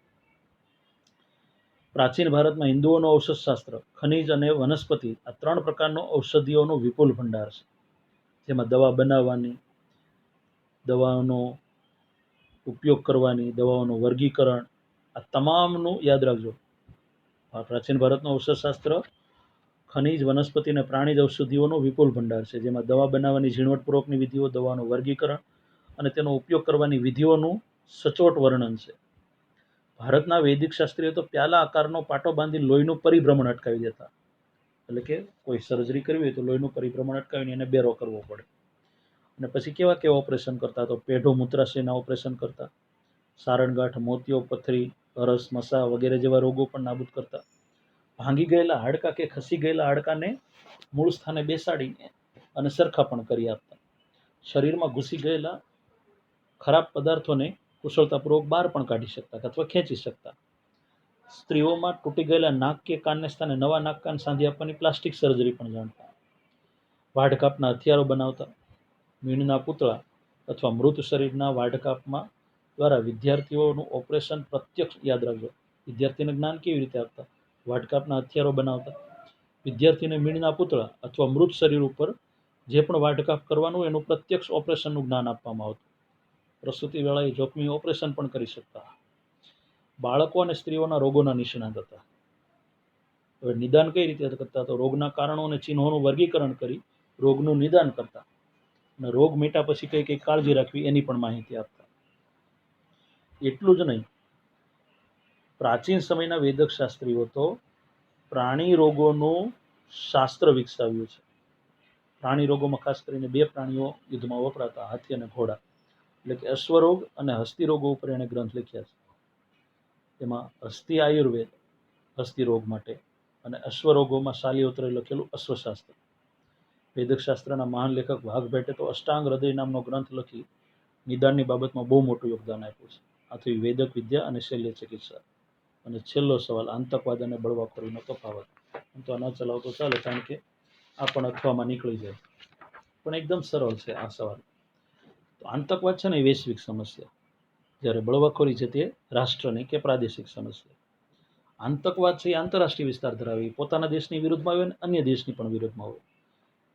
પ્રાચીન ભારતમાં હિન્દુઓનો ઔષધશાસ્ત્ર, ખનિજ અને વનસ્પતિ, આ 3 પ્રકારનો ઔષધિઓનો વિપુલ ભંડાર છે, જેમાં દવા બનાવવાની, દવાઓનો ઉપયોગ કરવાની, દવાઓનું વર્ગીકરણ, આ તમામનું યાદ રાખજો. પ્રાચીન ભારતનું ઔષધશાસ્ત્ર ખનિજ, વનસ્પતિ અને પ્રાણીજ ઔષધિઓનો વિપુલ ભંડાર છે, જેમાં દવા બનાવવાની ઝીણવટપૂર્વકની વિધિઓ, દવાનું વર્ગીકરણ અને તેનો ઉપયોગ કરવાની વિધિઓનું સચોટ વર્ણન છે. ભારતના વૈદિક શાસ્ત્રીઓ તો પ્યાલા આકારનો પાટો બાંધી લોહીનું પરિભ્રમણ અટકાવી દેતા, એટલે કે કોઈ સર્જરી કરવી હોય તો લોહીનું પરિભ્રમણ અટકાવીને એને બેરો કરવો પડે. અને પછી કેવા કેવા ઓપરેશન કરતા, તો પેઢો મૂત્રાશયના ઓપરેશન કરતા, સારણગાંઠ, મોતિયો, પથરી, હરસ, મસા વગેરે જેવા રોગો પણ નાબૂદ કરતા. ભાંગી ગયેલા હાડકાં કે ખસી ગયેલા હાડકાને મૂળ સ્થાને બેસાડીને અને સરખા પણ કરી આપતા. શરીરમાં ઘૂસી ગયેલા ખરાબ પદાર્થોને કુશળતાપૂર્વક બહાર પણ કાઢી શકતા અથવા ખેંચી શકતા. સ્ત્રીઓમાં તૂટી ગયેલા નાક કે કાનને સ્થાને નવા નાક કાન સાંધી આપવાની પ્લાસ્ટિક સર્જરી પણ જાણતા. વાઢકાપના હથિયારો બનાવતા. મીણના પૂતળા અથવા મૃત શરીરના વાઢકાપમાં દ્વારા વિદ્યાર્થીઓનું ઓપરેશન પ્રત્યક્ષ, યાદ રાખજો, વિદ્યાર્થીને જ્ઞાન કેવી રીતે આપતા, વાઢકાપના હથિયારો બનાવતા. વિદ્યાર્થીને મીણના પૂતળા અથવા મૃત શરીર ઉપર જે પણ વાઢકાપ કરવાનું એનું પ્રત્યક્ષ ઓપરેશનનું જ્ઞાન આપવામાં આવતું. પ્રસૂતિ વેળાએ જોખમી ઓપરેશન પણ કરી શકતા. બાળકો અને સ્ત્રીઓના રોગોના નિષ્ણાત હતા. હવે નિદાન કઈ રીતે કરતા, તો રોગના કારણો અને ચિહ્નોનું વર્ગીકરણ કરી રોગનું નિદાન કરતા અને રોગ મીટા પછી કઈ કઈ કાળજી રાખવી એની પણ માહિતી આપતા. એટલું જ નહીં, પ્રાચીન સમયના વેદક શાસ્ત્રીઓ તો પ્રાણી રોગોનું શાસ્ત્ર વિકસાવ્યું છે. પ્રાણી રોગોમાં ખાસ કરીને 2 પ્રાણીઓ યુદ્ધમાં વપરાતા, હાથી અને ઘોડા, એટલે કે અશ્વરોગ અને હસ્તી રોગો ઉપર એણે ગ્રંથ લખ્યા છે. એમાં હસ્તી આયુર્વેદ, હસ્તી રોગ માટે, અને અશ્વરોગોમાં શાલિહોત્રે લખેલું અશ્વશાસ્ત્ર. વેદક શાસ્ત્રના મહાન લેખક વાઘભટ્ટે તો અષ્ટાંગ હૃદય નામનો ગ્રંથ લખી નિદાનની બાબતમાં બહુ મોટું યોગદાન આપ્યું છે. આથી વેદક વિદ્યા અને શલ્ય ચિકિત્સા. અને છેલ્લો સવાલ, આતંકવાદ અને બળવાખોરીનો તફાવત. તો આ ન ચલાવતો ચાલે, કારણ કે આ પણ અથવામાં નીકળી જાય, પણ એકદમ સરળ છે આ સવાલ. તો આતંકવાદ છે ને એ વૈશ્વિક સમસ્યા, જ્યારે બળવાખોરી છે તે રાષ્ટ્રની કે પ્રાદેશિક સમસ્યા. આતંકવાદ છે એ આંતરરાષ્ટ્રીય વિસ્તાર ધરાવે, એ પોતાના દેશની વિરુદ્ધમાં હોય અને અન્ય દેશની પણ વિરુદ્ધમાં હોય.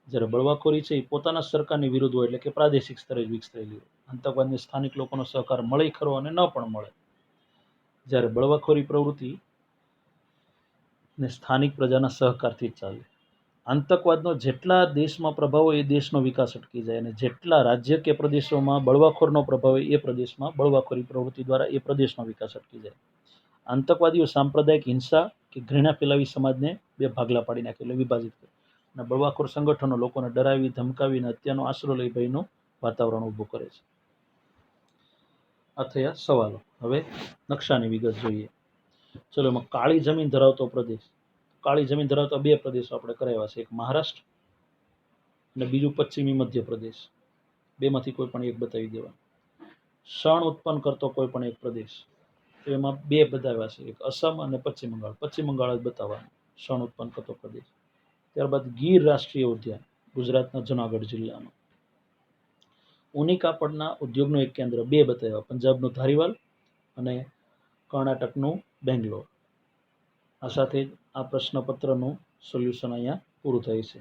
જ્યારે બળવાખોરી છે એ પોતાના સરકારની વિરુદ્ધ હોય, એટલે કે પ્રાદેશિક સ્તરે જ વિકસેલી હોય. આતંકવાદને સ્થાનિક લોકોનો સહકાર મળે ખરો અને ન પણ મળે. જ્યારે બળવાખોરી પ્રવૃત્તિ ને સ્થાનિક પ્રજાના સહકારથી જ ચાલે. આતંકવાદનો જેટલા દેશમાં પ્રભાવ હોય એ દેશનો વિકાસ અટકી જાય, અને જેટલા રાજ્ય કે પ્રદેશોમાં બળવાખોરનો પ્રભાવ હોય એ પ્રદેશમાં બળવાખોરી પ્રવૃત્તિ દ્વારા એ પ્રદેશનો વિકાસ અટકી જાય. આતંકવાદીઓ સાંપ્રદાયિક હિંસા કે ઘૃણા ફેલાવી સમાજને બે ભાગલા પાડી નાખે, એટલે વિભાજિત કરે. અને બળવાખોર સંગઠનો લોકોને ડરાવી ધમકાવીને હત્યાનો આશરો લઈ ભયનું વાતાવરણ ઊભું કરે છે. આ થયા સવાલો. હવે નકશાની વિગત જોઈએ. ચલો, એમાં કાળી જમીન ધરાવતો પ્રદેશ. કાળી જમીન ધરાવતા બે પ્રદેશો આપણે કરાવ્યા છે, એક મહારાષ્ટ્ર અને બીજું પશ્ચિમી મધ્યપ્રદેશ. બેમાંથી કોઈ પણ એક બતાવી દેવા. શણ ઉત્પન્ન કરતો કોઈ પણ એક પ્રદેશ, તો એમાં બે બતાવ્યા છે, એક અસમ અને પશ્ચિમ બંગાળ. પશ્ચિમ બંગાળ જ બતાવવાનું શણ ઉત્પન્ન કરતો પ્રદેશ. ત્યારબાદ ગીર રાષ્ટ્રીય ઉદ્યાન, ગુજરાતના જુનાગઢ જિલ્લામાં. ઊની કાપડના ઉદ્યોગનું એક કેન્દ્ર, બે બતાવ્યા, પંજાબનું ધારીવાલ અને કર્ણાટકનું બેંગ્લોર. આ સાથે આ પ્રશ્નપત્રનું સોલ્યુશન અહીંયા પૂરું થાય છે.